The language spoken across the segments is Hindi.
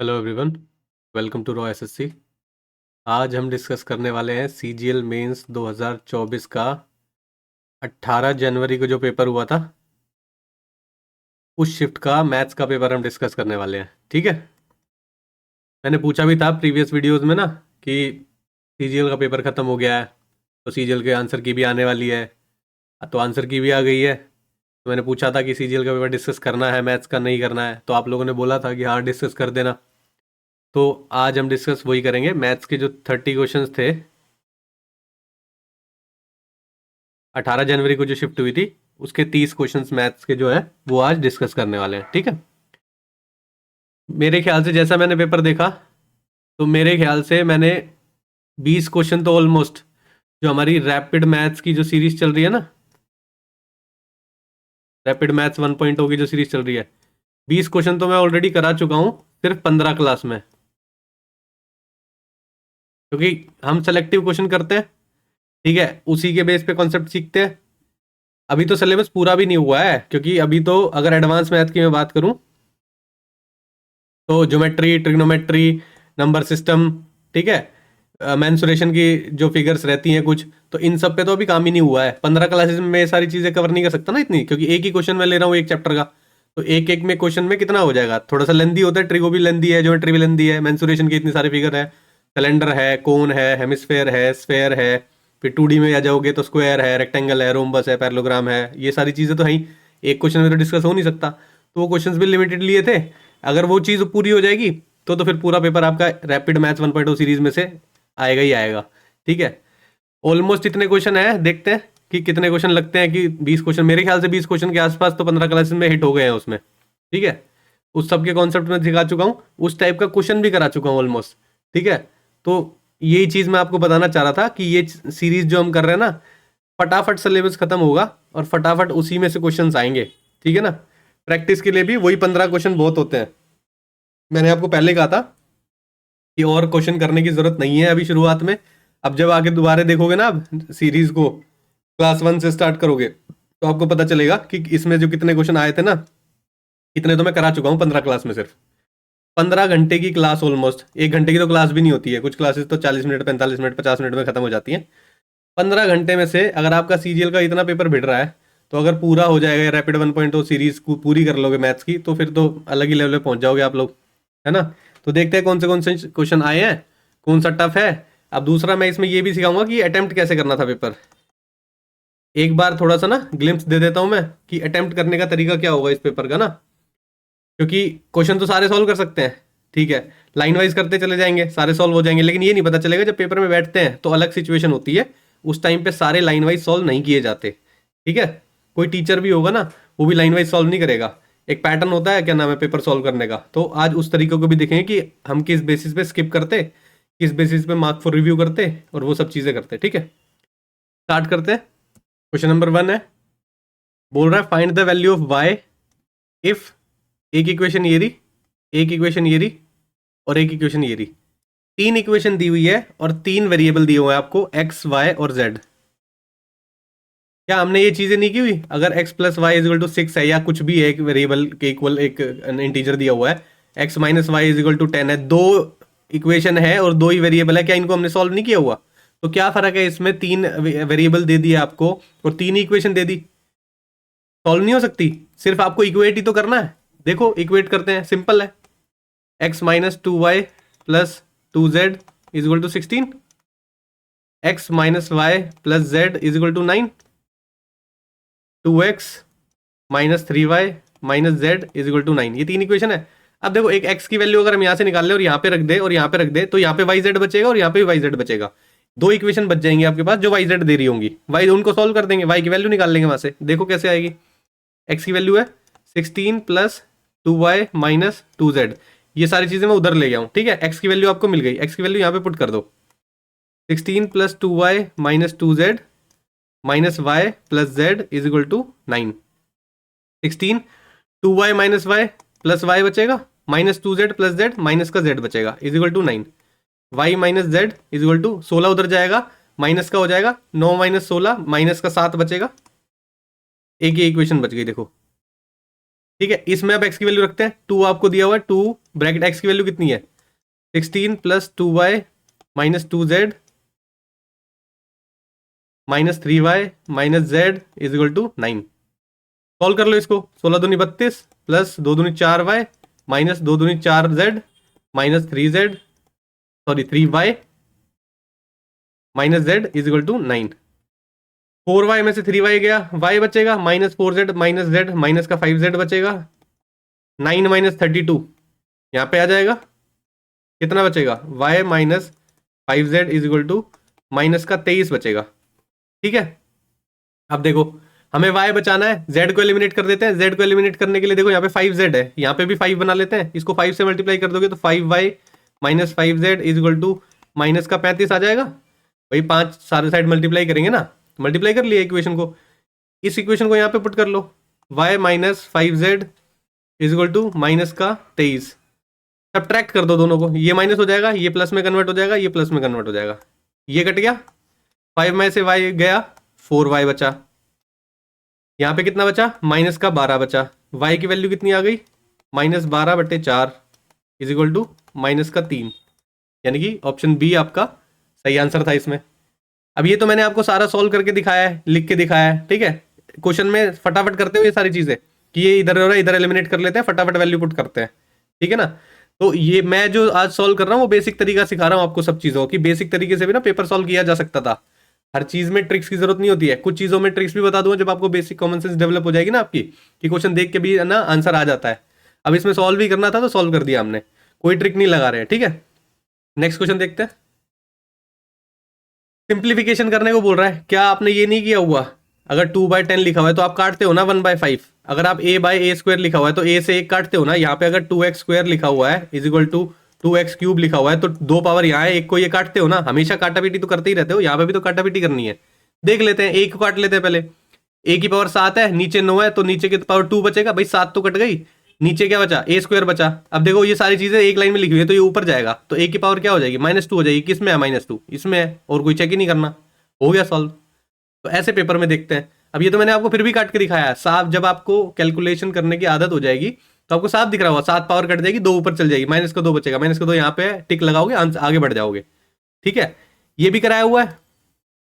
Hello everyone, welcome to raw SSC. आज हम डिस्कस करने वाले हैं सीजीएल मेंस 2024 का 18 जनवरी को जो पेपर हुआ था उस शिफ्ट का मैथ्स का पेपर हम डिस्कस करने वाले हैं। ठीक है, मैंने पूछा भी था प्रीवियस वीडियोस में ना कि सीजीएल का पेपर ख़त्म हो गया है तो सीजीएल के आंसर की भी आने वाली है। तो आंसर की भी आ गई है, तो मैंने पूछा था कि सीजीएल का पेपर डिस्कस करना है, मैथ्स का नहीं करना है, तो आप लोगों ने बोला था कि हाँ डिस्कस कर देना। तो आज हम डिस्कस वही करेंगे, मैथ्स के जो 30 क्वेश्चंस थे 18 जनवरी को जो शिफ्ट हुई थी उसके 30 क्वेश्चंस मैथ्स के जो है वो आज डिस्कस करने वाले हैं। ठीक है, मेरे ख्याल से जैसा मैंने पेपर देखा तो मेरे ख्याल से मैंने 20 क्वेश्चन तो ऑलमोस्ट, जो हमारी रैपिड मैथ्स की जो सीरीज चल रही है ना, रैपिड मैथ्स 1.0 की जो सीरीज चल रही है, 20 क्वेश्चन तो मैं ऑलरेडी करा चुका हूँ सिर्फ 15 क्लास में, क्योंकि हम सेलेक्टिव क्वेश्चन करते हैं। ठीक है, उसी के बेस पे कॉन्सेप्ट सीखते हैं। अभी तो सिलेबस पूरा भी नहीं हुआ है, क्योंकि अभी तो अगर एडवांस मैथ की मैं बात करूं तो ज्योमेट्री, ट्रिग्नोमेट्री, नंबर सिस्टम, ठीक है, मेंसुरेशन की जो फिगर्स रहती हैं कुछ, तो इन सब पे तो अभी काम ही नहीं हुआ है। 15 क्लासेस में ये सारी चीज़ें कवर नहीं कर सकता ना इतनी, क्योंकि एक ही क्वेश्चन मैं ले रहा हूँ एक चैप्टर का, तो एक एक में क्वेश्चन में कितना हो जाएगा, थोड़ा सा लेंदी होता है। ट्रिगो भी लेंदी है, ज्योमेट्री भी लेंदी है, मेंसुरेशन की इतनी सारी फिगर है, सिलेंडर है, कोन है, हेमिस्फेयर है, स्फेयर है, फिर 2D में आ जाओगे तो स्क्वायर है, रेक्टेंगल है, रोम्बस है, पैरेललोग्राम है, ये सारी चीज़ें तो है ही। एक क्वेश्चन में तो डिस्कस हो नहीं सकता, तो वो क्वेश्चंस भी लिमिटेड लिए थे। अगर वो चीज़ पूरी हो जाएगी तो फिर पूरा पेपर आपका रैपिड मैथ्स 1.0 सीरीज में से आएगा ही आएगा। ठीक है, ऑलमोस्ट इतने क्वेश्चन है, देखते हैं कि कितने क्वेश्चन लगते हैं। कि 20 क्वेश्चन, मेरे ख्याल से 20 क्वेश्चन के आसपास तो 15 क्लासेस में हिट हो गए हैं उसमें। ठीक है, उस सब के कॉन्सेप्ट में सिखा चुका हूँ, उस टाइप का क्वेश्चन भी करा चुका हूँ ऑलमोस्ट। ठीक है, तो यही चीज़ मैं आपको बताना चाह रहा था कि ये सीरीज जो हम कर रहे हैं ना, फटाफट सिलेबस खत्म होगा और फटाफट उसी में से क्वेश्चन आएंगे। ठीक है ना, प्रैक्टिस के लिए भी वही 15 क्वेश्चन बहुत होते हैं। मैंने आपको पहले कहा था कि और क्वेश्चन करने की जरूरत नहीं है अभी शुरुआत में। अब जब आगे दोबारा देखोगे ना, अब सीरीज को क्लास 1 से स्टार्ट करोगे तो आपको पता चलेगा कि इसमें जो कितने क्वेश्चन आए थे ना, इतने तो मैं करा चुका हूँ 15 क्लास में। सिर्फ 15 घंटे की क्लास, ऑलमोस्ट 1 घंटे की तो क्लास भी नहीं होती है, कुछ क्लासेस तो 40 मिनट, 45 मिनट, 50 मिनट में खत्म हो जाती हैं। 15 घंटे में से अगर आपका सीजीएल का इतना पेपर भिड़ रहा है, तो अगर पूरा हो जाएगा रैपिड 1.0 सीरीज को पूरी कर लोगे मैथ्स की, तो फिर तो अलग ही लेवल पे पहुंच जाओगे आप लोग, है ना। तो देखते हैं कौन से क्वेश्चन आए हैं, कौन सा टफ है। अब दूसरा मैं इसमें ये भी सिखाऊंगा कि अटेम्प्ट कैसे करना था पेपर। एक बार थोड़ा सा ना ग्लिम्स दे देता हूं मैं कि अटेम्प्ट करने का तरीका क्या होगा इस पेपर का ना, क्योंकि क्वेश्चन तो सारे सॉल्व कर सकते हैं। ठीक है, लाइन वाइज करते चले जाएंगे, सारे सॉल्व हो जाएंगे, लेकिन ये नहीं पता चलेगा जब पेपर में बैठते हैं तो अलग सिचुएशन होती है, उस टाइम पे सारे लाइन वाइज सॉल्व नहीं किए जाते। ठीक है, कोई टीचर भी होगा ना, वो भी लाइन वाइज सॉल्व नहीं करेगा। एक पैटर्न होता है, क्या नाम है, पेपर सॉल्व करने का। तो आज उस तरीके को भी देखेंगे कि हम किस बेसिस पे स्किप करते, किस बेसिस पे मार्क फॉर रिव्यू करते, और वो सब चीज़ें करते। ठीक है, स्टार्ट करते हैं। क्वेश्चन नंबर 1 है, बोल रहा है find the value of Y if, एक इक्वेशन ये रही, एक इक्वेशन ये रही, और एक इक्वेशन ये रही। 3 इक्वेशन दी हुई है और 3 वेरिएबल दिए हुए हैं आपको, एक्स, वाई और जेड। क्या हमने ये चीजें नहीं की हुई? अगर x plus Y is equal to 6 है, या कुछ भी है, एक वेरिएबल के इक्वल एक इंटीजर दिया हुआ है, x minus Y is equal to 10 है, दो इक्वेशन है और दो ही वेरिएबल है, क्या इनको हमने सॉल्व नहीं किया हुआ? तो क्या फर्क है इसमें, 3 वेरिएबल दे दिए आपको और 3 ही इक्वेशन दे दी, सॉल्व नहीं हो सकती। सिर्फ आपको इक्वेट ही तो करना है। देखो इक्वेट करते हैं, सिंपल है। x minus 2y plus 2z is equal to 16, x minus Y plus z is equal to 9, 2x minus 3y minus Z is equal to 9। ये 3 इक्वेशन है। अब देखो, एक x की वैल्यू अगर हम यहाँ से निकाल ले और यहाँ पे रख दे और यहाँ पे रख दे, तो यहाँ पे वाई जेड बचेगा और यहाँ पे भी वाई जेड बचेगा। दो इक्वेशन बच जाएंगे आपके पास जो वाई जेड दे रही होंगी, वाई उनको सॉल्व कर देंगे, वाई की वैल्यू निकाल लेंगे वहां से। देखो कैसे आएगी, x की वैल्यू है 16 प्लस 2y माइनस 2z। ये सारी चीजें मैं उधर ले गया हूँ। ठीक है, x की वैल्यू आपको मिल गई, x की वैल्यू यहाँ पे पुट कर दो, 16 plus 2y minus 2z minus Y plus Z is equal to 9। 16 2y minus Y plus Y बचेगा, minus 2z plus Z minus का जेड बचेगा is equal to 9। Y minus Z is equal to 16 उधर जाएगा, माइनस का हो जाएगा 9 माइनस 16 माइनस का 7 बचेगा। एक ही इक्वेशन बच गई देखो। ठीक है, इसमें आप x की वैल्यू रखते हैं, 2 आपको दिया हुआ है, 2 ब्रैकेट x की वैल्यू कितनी है 16 plus 2y minus 2z minus 3y minus z is equal to 9। Solve कर लो इसको, 16 दूनी 32 प्लस 2 दूनी 4y माइनस 2 दूनी 4z minus 3z sorry 3y minus z is equal to 9। 4y में से 3y गया, y बचेगा minus 4z minus z minus का 5z बचेगा, 9 माइनस 32 यहाँ पे आ जाएगा, कितना बचेगा y minus 5z is equal to minus का 23 बचेगा। ठीक है, अब देखो हमें y बचाना है, z को एलिमिनेट कर देते हैं। z को एलिमिनेट करने के लिए देखो यहाँ पे 5z है, यहाँ पे भी 5 बना लेते हैं, इसको 5 से मल्टीप्लाई कर दोगे तो 5y minus 5z is equal to minus का 35 आ जाएगा। वही 5 सारे साइड मल्टीप्लाई करेंगे ना, मल्टीप्लाई कर लिया इक्वेशन को, इस इक्वेशन को यहाँ पे पुट कर लो, y minus 5z is equal to minus का 23। सब्ट्रैक्ट कर दो दोनों को, ये माइनस हो जाएगा, ये प्लस में कन्वर्ट हो जाएगा, ये प्लस में कन्वर्ट हो जाएगा, ये कट गया, 5 में से y गया, 4y बचा, यहाँ पे कितना बचा माइनस का 12 बचा, y की वैल्यू कितनी आ गई -12/4 इज इक्वल टू माइनस का 3, यानी कि ऑप्शन बी आपका सही आंसर था इसमें। अब ये तो मैंने आपको सारा सॉल्व करके दिखाया है, लिख के दिखाया है। ठीक है, क्वेश्चन में फटाफट करते हो ये सारी चीजें कि ये इधर हो रहा है, इधर एलिमिनेट कर लेते हैं, फटाफट वैल्यू पुट करते हैं। ठीक है ना, तो ये मैं जो आज सॉल्व कर रहा हूँ वो बेसिक तरीका सिखा रहा हूँ आपको सब चीजों की, बेसिक तरीके से भी ना पेपर सॉल्व किया जा सकता था। हर चीज में ट्रिक्स की जरूरत नहीं होती है, कुछ चीजों में ट्रिक्स भी बता दूंगा जब आपको बेसिक कॉमन सेंस डेवलप हो जाएगी ना आपकी, कि क्वेश्चन देख के भी ना आंसर आ जाता है। अब इसमें सॉल्व भी करना था तो सॉल्व कर दिया हमने, कोई ट्रिक नहीं लगा रहे हैं। ठीक है, नेक्स्ट क्वेश्चन देखते हैं। सिंप्लीफिकेशन करने को बोल रहा है, क्या आपने ये नहीं किया हुआ, अगर 2/10 लिखा हुआ है तो आप काटते हो ना 1/5, अगर आप a/a² लिखा हुआ है तो a से 1 काटते हो ना। यहाँ पे अगर 2x² लिखा हुआ है इज इक्वल टू 2x³ लिखा हुआ है तो 2 पावर यहाँ है, एक को ये काटते हो ना, हमेशा काटा पीटी तो करते ही रहते हो, यहाँ पे भी तो काटा पीटी करनी है। देख लेते हैं, एक को काट लेते हैं पहले, a की पावर 7 है, नीचे 9 है, तो नीचे की पावर 2 बचेगा, भाई 7 तो कट गई, नीचे क्या बचा a² बचा। अब देखो ये सारी चीजें एक लाइन में लिखी हुई है तो ये ऊपर जाएगा, तो a की पावर क्या हो जाएगी -2 हो जाएगी, किसमें है -2 इसमें है, और कोई चेक ही नहीं करना, हो गया सॉल्व। तो ऐसे पेपर में देखते हैं। अब ये तो मैंने आपको फिर भी काट के दिखाया है साफ, जब आपको कैलकुलेशन करने की आदत हो जाएगी तो आपको साफ दिख रहा होगा, 7 पावर कट जाएगी, 2 ऊपर चल जाएगी, माइनस का 2 बचेगा, माइनस का 2 यहाँ पे टिक लगाओगे, आगे बढ़ जाओगे। ठीक है, ये भी कराया हुआ है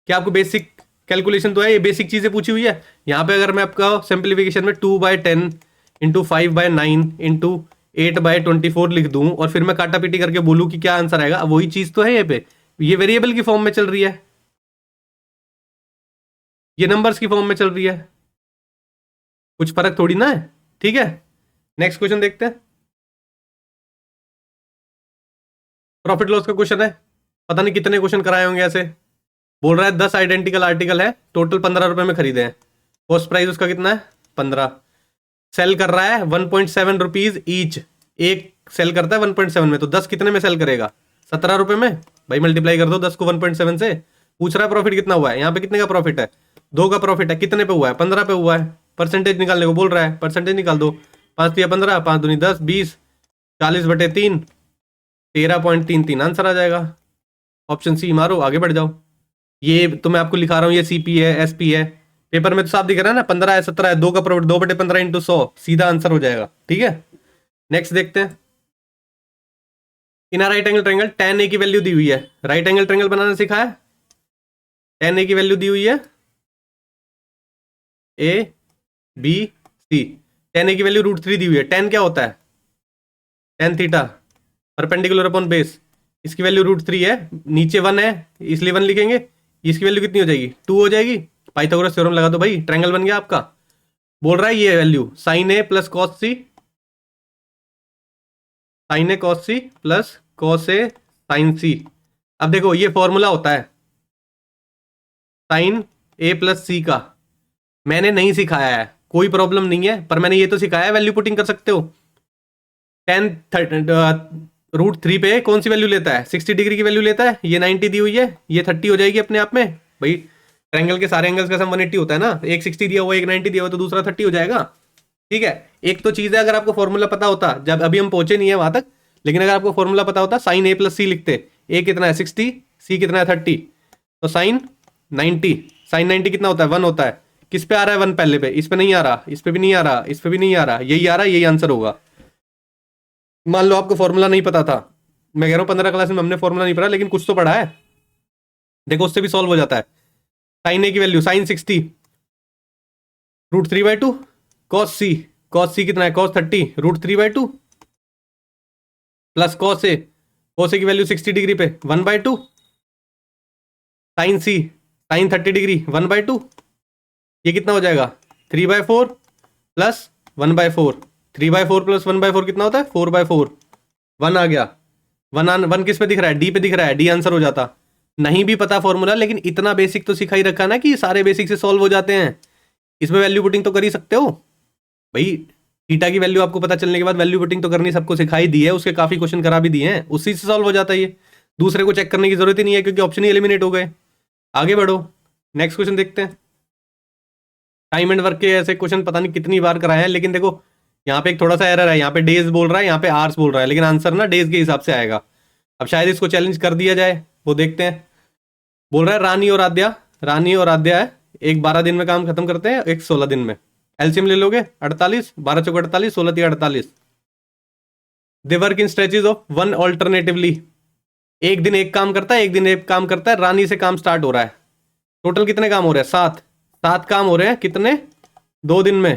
कि आपको बेसिक कैलकुलेशन तो है, ये बेसिक चीजें पूछी हुई है। यहाँ पे अगर मैं आपका सिंप्लीफिकेशन में 2/10 इंटू 5/9 इंटू 8/24 लिख दूं और फिर मैं काटा पीटी करके बोलूं कि क्या आंसर आएगा, वही चीज तो है ये पे, ये वेरिएबल की फॉर्म में चल रही है, ये नंबर्स की फॉर्म में चल रही है, कुछ फर्क थोड़ी ना है। ठीक है, नेक्स्ट क्वेश्चन देखते हैं। प्रॉफिट लॉस का क्वेश्चन है, पता नहीं कितने क्वेश्चन कराए होंगे ऐसे। बोल रहा है 10 आइडेंटिकल आर्टिकल है, टोटल 15 रुपए में खरीदे हैं, कॉस्ट प्राइस उसका कितना है 15, सेल कर रहा है 1.7 रुपीज ईच, एक सेल करता है 1.7 में, तो 10 कितने में सेल करेगा 17 रुपए में, भाई मल्टीप्लाई कर दो 10 को 1.7 से। पूछ रहा है प्रॉफिट कितना हुआ है, यहाँ पे कितने का प्रॉफिट है 2 का प्रॉफिट है, कितने पे हुआ है 15 पे हुआ है, परसेंटेज निकालने को बोल रहा है, परसेंटेज निकाल दो, 5 या 15, 5 दूनी 10, 20, 40/3, 13.33 आंसर आ जाएगा। ऑप्शन सी मारो, आगे बढ़ जाओ। ये तो मैं आपको लिखा रहा हूँ, ये सीपी है, एसपी है, पेपर में तो साफ दिख रहा है ना, 15 है, 17 है, 2 का प्रॉफिट 2/15 इंटू 100 सीधा आंसर हो जाएगा। ठीक है, नेक्स्ट देखते हैं। In right angle triangle tan a की वैल्यू दी हुई है, राइट एंगल ट्रायंगल बनाना सिखा है, tan a की वैल्यू दी हुई है a b c, tan a की वैल्यू √3 दी हुई है, tan क्या होता है tan theta perpendicular upon base, इसकी वैल्यू √3 है, नीचे 1 है इसलिए 1 लिखेंगे, इसकी वैल्यू कितनी हो जाएगी 2 हो जाएगी, पाइथागोरस थ्योरम लगा दो भाई, ट्रायंगल बन गया आपका। बोल रहा है ये value sin a plus cos c, sin a cos c plus cos a sin c। अब देखो ये फॉर्मूला होता है sin a प्लस c का, मैंने नहीं सिखाया है, कोई प्रॉब्लम नहीं है, पर मैंने ये तो सिखाया है वैल्यू पुटिंग कर सकते हो। tan √3 पे कौन सी वैल्यू लेता है 60 डिग्री की वैल्यू लेता है, ये 90 दी हुई है, ये 30 हो जाएगी अपने आप में, भाई ट्रायंगल के सारे एंगल्स का सम 180 होता है ना, एक 60 दिया हुआ एक 90 दिया हुआ तो दूसरा 30 हो जाएगा। ठीक है, एक तो चीज है, अगर आपको फॉर्मूला पता होता, जब अभी हम पहुंचे नहीं है वहां तक, लेकिन अगर आपको फॉर्मूला पता होता sin a प्लस c लिखते, a कितना है 60, c कितना है 30, तो sin 90 कितना होता है 1 होता है, किस पे आ रहा है 1 पहले पे, इस पे नहीं आ रहा, इस पे भी नहीं आ रहा, इस पे भी नहीं आ रहा, यही आ रहा है, यही आंसर होगा। मान लो आपको फॉर्मूला नहीं पता था, मैं कह रहा हूँ 15 क्लास में हमने फॉर्मूला नहीं पढ़ा, लेकिन कुछ तो पढ़ा है। देखो उससे भी सॉल्व हो जाता है। साइन ए की वैल्यू साइन 60 √3/2, कॉस सी कितना है, cos 30 √3/2 प्लस कॉस ए की वैल्यू 60 डिग्री पे 1/2, साइन सी साइन 30 डिग्री 1/2, ये कितना हो जाएगा 3/4 प्लस 1/4, 3/4 प्लस 1/4 कितना होता है 4/4, 1 आ गया। 1 किस पे दिख रहा है, डी पे दिख रहा है, डी आंसर हो जाता। नहीं भी पता फॉर्मूला, लेकिन इतना बेसिक तो सिखा ही रखा ना कि सारे बेसिक से सॉल्व हो जाते हैं। इसमें वैल्यू पुटिंग तो कर ही सकते हो भाई। थीटा की वैल्यू आपको पता चलने के बाद वैल्यू पुटिंग तो करनी सबको सिखाई दी है, उसके काफी क्वेश्चन करा भी दिए हैं, उसी से सॉल्व हो जाता है ये। दूसरे को चेक करने की जरूरत ही नहीं है, क्योंकि ऑप्शन ही एलिमिनेट हो गए। आगे बढ़ो, नेक्स्ट क्वेश्चन देखते हैं। टाइम एंड वर्क के ऐसे क्वेश्चन पता नहीं कितनी बार कराए हैं, लेकिन देखो यहाँ पे एक थोड़ा सा एरर है, यहाँ पे डेज बोल रहा है, यहाँ पे आवर्स बोल रहा है, लेकिन आंसर ना डेज के हिसाब से आएगा। अब शायद इसको चैलेंज कर दिया जाए, वो देखते हैं। बोल रहा है रानी और आद्या है, एक 12 दिन में काम खत्म करते हैं, एक 16 दिन में। एलसीएम ले लोगे 48, 12 चौक 48, 16 3 48। They work in stretches of 1 alternatively, एक दिन एक काम करता है, एक दिन एक काम करता है। रानी से काम स्टार्ट हो रहा है, टोटल कितने काम हो रहे हैं 7 काम हो रहे हैं, कितने 2 दिन में।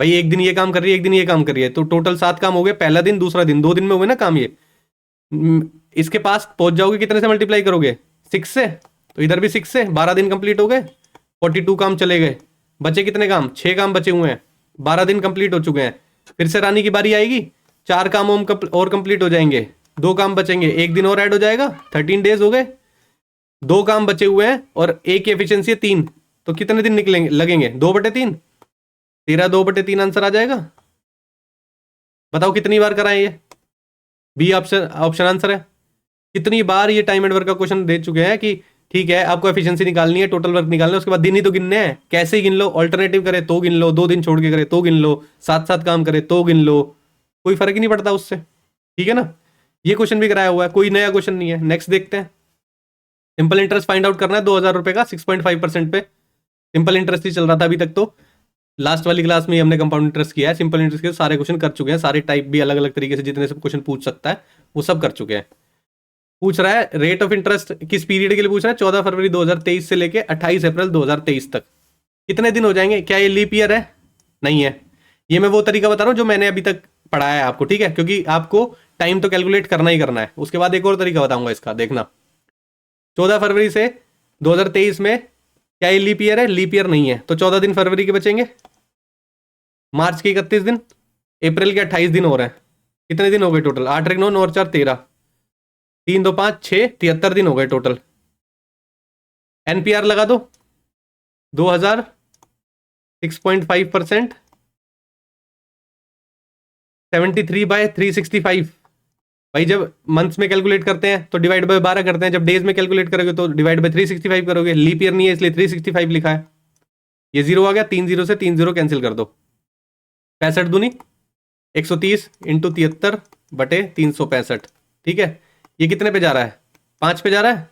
भाई एक दिन ये काम कर रही है, एक दिन ये काम कर रही है, तो टोटल 7 काम हो गए, पहला दिन दूसरा दिन, 2 दिन में हुए ना काम ये। इसके पास पहुंच जाओगे, कितने से मल्टीप्लाई करोगे 6 से, तो इधर भी 6 से, 12 दिन कंप्लीट हो गए, 42 काम चले गए। बचे कितने काम, 6 काम बचे हुए हैं, 12 दिन कंप्लीट हो चुके हैं। फिर से रानी की बारी आएगी, 4 काम और कंप्लीट हो जाएंगे, 2 काम बचेंगे, 1 दिन और ऐड हो जाएगा, 13 डेज हो गए। 2 काम बचे हुए हैं और एक की एफिशिएंसी है 3, तो कितने दिन निकलेंगे लगेंगे 2/3, तेरा 2/3 आंसर आ जाएगा। बताओ कितनी बार कराएं ये, बी ऑप्शन आंसर है। कितनी बार ये टाइम एंड वर्क का क्वेश्चन दे चुके हैं कि ठीक है आपको एफिशिएंसी निकालनी है, टोटल वर्क निकालना है, उसके बाद दिन ही तो गिनने हैं। कैसे ही गिन लो, ऑल्टरनेटिव करे तो गिन लो, 2 दिन छोड़ के करे तो गिन लो, 7 काम करे तो गिन लो, कोई फर्क ही नहीं पड़ता उससे। ठीक है ना, ये क्वेश्चन भी कराया हुआ है, कोई नया क्वेश्चन नहीं है। नेक्स्ट देखते हैं। सिंपल इंटरेस्ट फाइंड आउट करना है 2000 रुपए का 6.5% पे। सिंपल इंटरेस्ट ही चल रहा था अभी तक, तो लास्ट वाली क्लास में ही हमने कंपाउंड इंटरेस्ट किया है। सिंपल इंटरेस्ट के सारे क्वेश्चन कर चुके हैं, सारे टाइप भी अलग अलग तरीके से जितने सब क्वेश्चन पूछ सकता है वो सब कर चुके हैं। पूछ रहा है रेट ऑफ इंटरेस्ट किस पीरियड के लिए पूछ रहा है, 14 फरवरी 2023 से लेके 28 अप्रैल 2023 तक। कितने दिन हो जाएंगे, क्या ये लीप ईयर है, नहीं है। ये मैं वो तरीका बता रहा हूँ जो मैंने अभी तक पढ़ाया है आपको, ठीक है, क्योंकि आपको टाइम तो कैलकुलेट करना ही करना है। उसके बाद एक और तरीका बताऊंगा इसका, देखना। 14 फरवरी से 2023 में क्या ये लीप ईयर है, लीप ईयर नहीं है, तो 14 दिन फरवरी के बचेंगे, मार्च के 31 दिन, अप्रैल के 28 दिन हो रहे हैं। कितने दिन हो गए टोटल, 8 9 9 4 13, 3 2 5 6 73 दिन हो गए टोटल। एनपीआर लगा दो 2000, 6.5%, 73/365। भाई जब मंथ्स में कैलकुलेट करते हैं तो डिवाइड बाय 12 करते हैं, जब डेज में कैलकुलेट करोगे तो डिवाइड बाय 365 करोगे। लीप ईयर नहीं है इसलिए 365 लिखा है। ये 0 आ गया, 3 0 से 3 0 कैंसिल कर दो, 65 दूनी 130 इंटू 73/365। ठीक है, ये कितने पे जा रहा है, 5 पे जा रहा है।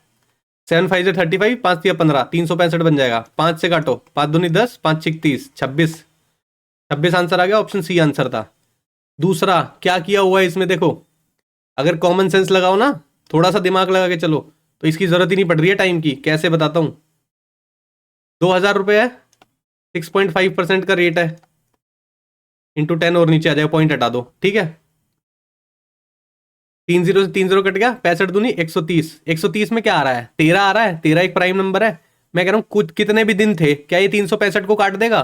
7 5 से 35, 5 3 15, 365 बन जाएगा। 5 से काटो, 5 दूनी 10, 5 6 30, 26 आंसर आ गया। ऑप्शन सी आंसर था। दूसरा क्या किया हुआ है इसमें, देखो अगर कॉमन सेंस लगाओ ना, थोड़ा सा दिमाग लगा के चलो, तो इसकी जरूरत ही नहीं पड़ रही है टाइम की। कैसे बताता हूं, 2000 रुपये है, 6.5% का रेट है, इंटू 10 और नीचे आ जाएगा, पॉइंट हटा दो। ठीक है, 3 0 से 3 0 कट गया, 65 दूनी 130। 130 में क्या आ रहा है, 13 आ रहा है, 13 एक प्राइम नंबर है। मैं कह रहा हूं कुछ कितने भी दिन थे, क्या ये 365 को काट देगा,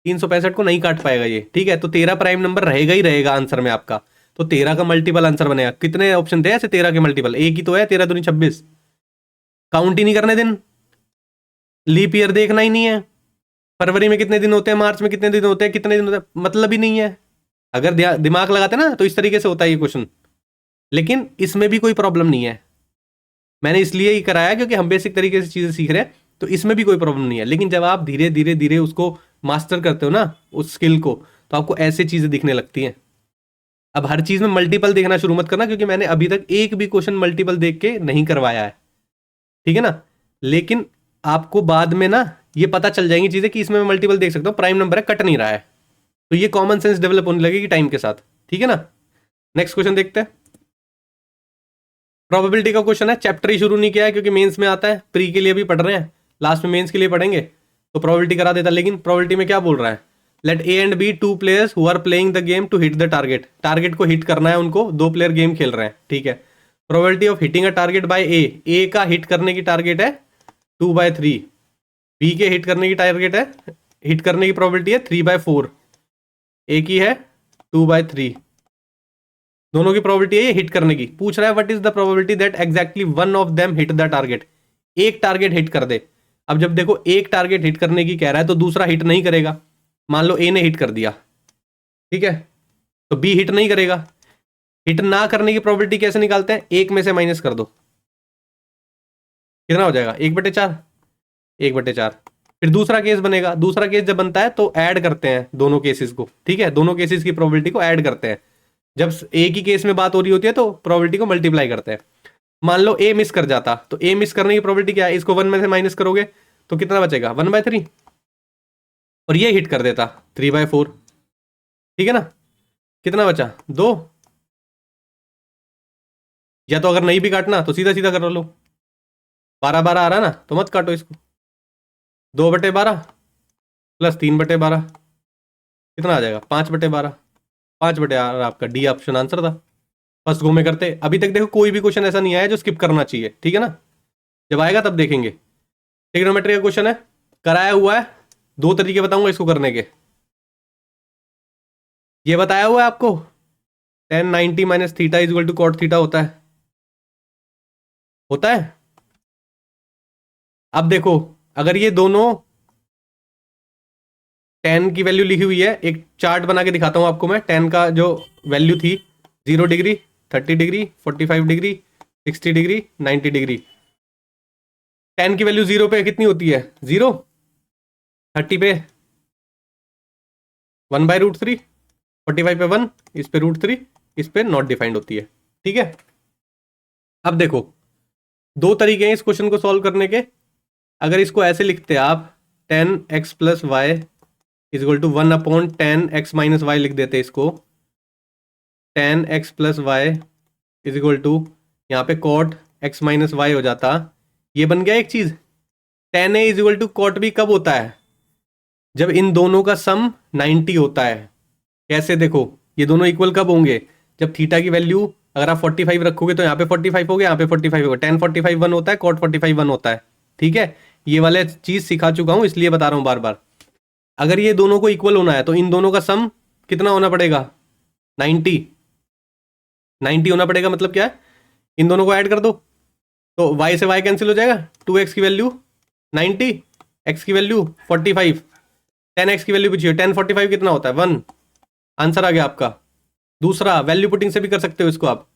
365 को नहीं काट पाएगा ये। ठीक है, तो 13 प्राइम नंबर रहेगा ही रहेगा आंसर में आपका, तो 13 का मल्टीपल आंसर बनेगा। कितने ऑप्शन थे ऐसे 13 के मल्टीपल, एक ही तो है, 13 दूनी 26। काउंट ही नहीं करने दिन, लीप ईयर देखना ही नहीं है। फरवरी में कितने दिन होते हैं, मार्च में कितने दिन होते हैं, कितने दिन होते हैं, मतलब ही नहीं है। अगर दिमाग लगाते ना तो इस तरीके से होता है ये क्वेश्चन, लेकिन इसमें भी कोई प्रॉब्लम नहीं है। मैंने इसलिए ही कराया क्योंकि हम बेसिक तरीके से चीजें सीख रहे हैं, तो इसमें भी कोई प्रॉब्लम नहीं है। लेकिन जब आप धीरे धीरे धीरे उसको मास्टर करते हो ना, उस स्किल को, तो आपको ऐसे चीजें दिखने लगती हैं। अब हर चीज में मल्टीपल देखना शुरू मत करना, क्योंकि मैंने अभी तक एक भी क्वेश्चन मल्टीपल देख के नहीं करवाया है। ठीक है ना, लेकिन आपको बाद में ना ये पता चल जाएंगी चीजें कि इसमें मैं मल्टीपल देख सकता हूँ, प्राइम नंबर है, कट नहीं रहा है, तो ये कॉमन सेंस डेवलप होने लगेगी टाइम के साथ, ठीक है ना। नेक्स्ट क्वेश्चन देखते हैं। प्रोबेबिलिटी का क्वेश्चन है, चैप्टर ही शुरू नहीं किया है क्योंकि मेंस में आता है, प्री के लिए भी पढ़ रहे हैं, लास्ट में मेंस के लिए पढ़ेंगे, तो प्रोबेबिलिटी करा देता। लेकिन प्रोबेबिलिटी में क्या बोल रहा है, let A and B two players who are playing the game to hit the target, target को हिट करना है उनको, दो प्लेयर गेम खेल रहे हैं, ठीक है। Probability of hitting a target by A का हिट करने की टारगेट है 2/3, बी के हिट करने की टारगेट है, हिट करने की प्रोबेबिलिटी है 3/4, ए की है 2/3, दोनों की प्रोबेबिलिटी है ये हिट करने की। पूछ रहा है what is the probability that exactly one of them hit the target, एक टारगेट हिट कर दे। अब जब देखो एक टारगेट हिट करने की कह रहा है तो दूसरा हिट नहीं करेगा, मान लो ए ने हिट कर दिया, ठीक है, तो बी हिट नहीं करेगा। हिट ना करने की प्रोबेबिलिटी कैसे निकालते हैं, एक में से माइनस कर दो, कितना हो जाएगा 1/4, 1/4। फिर दूसरा केस बनेगा, दूसरा केस जब बनता है तो ऐड करते हैं दोनों केसेस को, ठीक है, दोनों केसेस की प्रोबेबिलिटी को ऐड करते हैं। जब एक ही केस में बात हो रही होती है तो प्रोबेबिलिटी को मल्टीप्लाई करते हैं। मान लो ए मिस कर जाता, तो ए मिस करने की प्रोबेबिलिटी क्या है, इसको 1 में से माइनस करोगे तो कितना बचेगा 1/3, और ये हिट कर देता 3/4, ठीक है ना, कितना बचा 2, या तो अगर नहीं भी काटना तो सीधा सीधा कर लो, 12/12 आ रहा ना, तो मत काटो इसको, 2/12 प्लस 3/12 कितना आ जाएगा 5/12, 5/12 आपका डी ऑप्शन आंसर था। फर्स्ट गो में करते, अभी तक देखो कोई भी क्वेश्चन ऐसा नहीं आया जो स्किप करना चाहिए, ठीक है ना, जब आएगा तब देखेंगे। ट्रिग्नोमेट्री का क्वेश्चन है, कराया हुआ है, दो तरीके बताऊंगा इसको करने के। ये बताया हुआ है आपको tan 90 minus theta is equal to cot theta होता है, होता है। अब देखो अगर ये दोनों tan की वैल्यू लिखी हुई है, एक चार्ट बना के दिखाता हूं आपको मैं, tan का जो वैल्यू थी 0 degree, 30 degree, 45 degree, 60 degree, 90 degree. tan की वैल्यू 0 पे कितनी होती है 0, 30 पे 1/√3, 45 पे 1, इस पे √3, इस पे नॉट डिफाइंड होती है, ठीक है। अब देखो दो तरीके हैं इस क्वेश्चन को सॉल्व करने के। अगर इसको ऐसे लिखते हैं आप, tan x plus Y is equal to 1/tan x minus Y लिख देते इसको, tan x plus Y is equal to यहाँ पे cot x माइनस वाई हो जाता। ये बन गया एक चीज। tan a is equal to cot b कब होता है, जब इन दोनों का सम 90 होता है। कैसे, देखो ये दोनों इक्वल कब होंगे, जब थीटा की वैल्यू अगर आप 45 रखोगे तो यहाँ पे 45 हो गया, यहाँ पे 45 होगा, tan 45 1 होता है, cot 45 1 होता है, ठीक है। ये वाले चीज सिखा चुका हूं इसलिए बता रहा हूं बार बार। अगर ये दोनों को इक्वल होना है तो इन दोनों का सम कितना होना पड़ेगा 90, 90 होना पड़ेगा। मतलब क्या है, इन दोनों को ऐड कर दो तो y से y कैंसिल हो जाएगा, 2x की वैल्यू 90, x की वैल्यू 45, 10x की वैल्यू पूछिए, 10 45 कितना होता है 1, आंसर आ गया आपका। दूसरा वैल्यू पुटिंग से भी कर सकते हो इसको आप,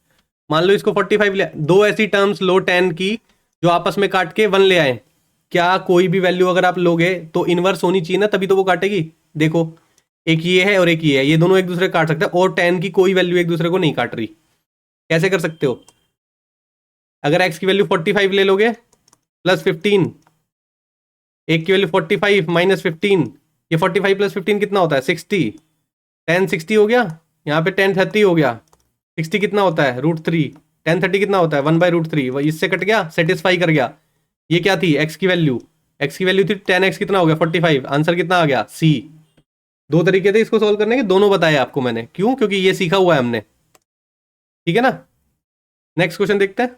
मान लो इसको 45 ले, दो ऐसी टर्म्स लो 10 की जो आपस में काट के 1 ले आए। क्या कोई भी वैल्यू अगर आप लोगे तो इनवर्स होनी चाहिए ना, तभी तो वो काटेगी। देखो एक ये है और एक ये है, ये दोनों एक दूसरे काट सकते हैं, और 10 की कोई वैल्यू एक दूसरे को नहीं काट रही। कैसे कर सकते हो, अगर x की वैल्यू 45 ले लोगे प्लस 15, एक की वैल्यू 45 माइनस 15, ये 45 प्लस 15 कितना होता है 60, 10 60 हो गया, यहाँ पे 10 30 हो गया, 60 कितना होता है √3, 10 30 कितना होता है 1/√3, इससे कट गया, सेटिस्फाई कर गया। ये क्या थी x की वैल्यू, x की वैल्यू थी 10x कितना हो गया 45, आंसर कितना आ गया C। दो तरीके थे इसको सॉल्व करने के, दोनों बताए आपको मैंने, क्यों, क्योंकि ये सीखा हुआ है हमने, ठीक है ना। नेक्स्ट क्वेश्चन देखते हैं,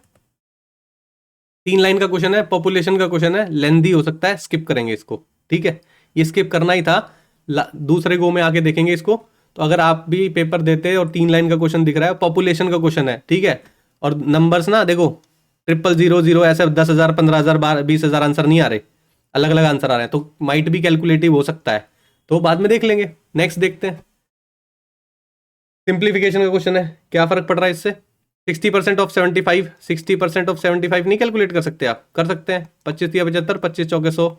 3 लाइन का क्वेश्चन है, पॉपुलेशन का क्वेश्चन है, लेंदी हो सकता है, स्किप करेंगे इसको, ठीक है, ये स्किप करना ही था, दूसरे गो में आके देखेंगे इसको। तो अगर आप भी पेपर देते और 3 लाइन का क्वेश्चन दिख रहा है, पॉपुलेशन का क्वेश्चन है, ठीक है, और नंबर्स ना देखो 000 ऐसे 10,000 15,000 20,000 आंसर नहीं आ रहे, अलग अलग आंसर आ रहे हैं, तो माइट भी कैलकुलेटिव हो सकता है, तो बाद में देख लेंगे। नेक्स्ट देखते हैं, सिंप्लीफिकेशन का क्वेश्चन है, क्या फर्क पड़ रहा है इससे, 60% ऑफ 75, 60% ऑफ 75 नहीं कैलकुलेट कर सकते आप, कर सकते हैं, 25 या 75, 25 चौके 100,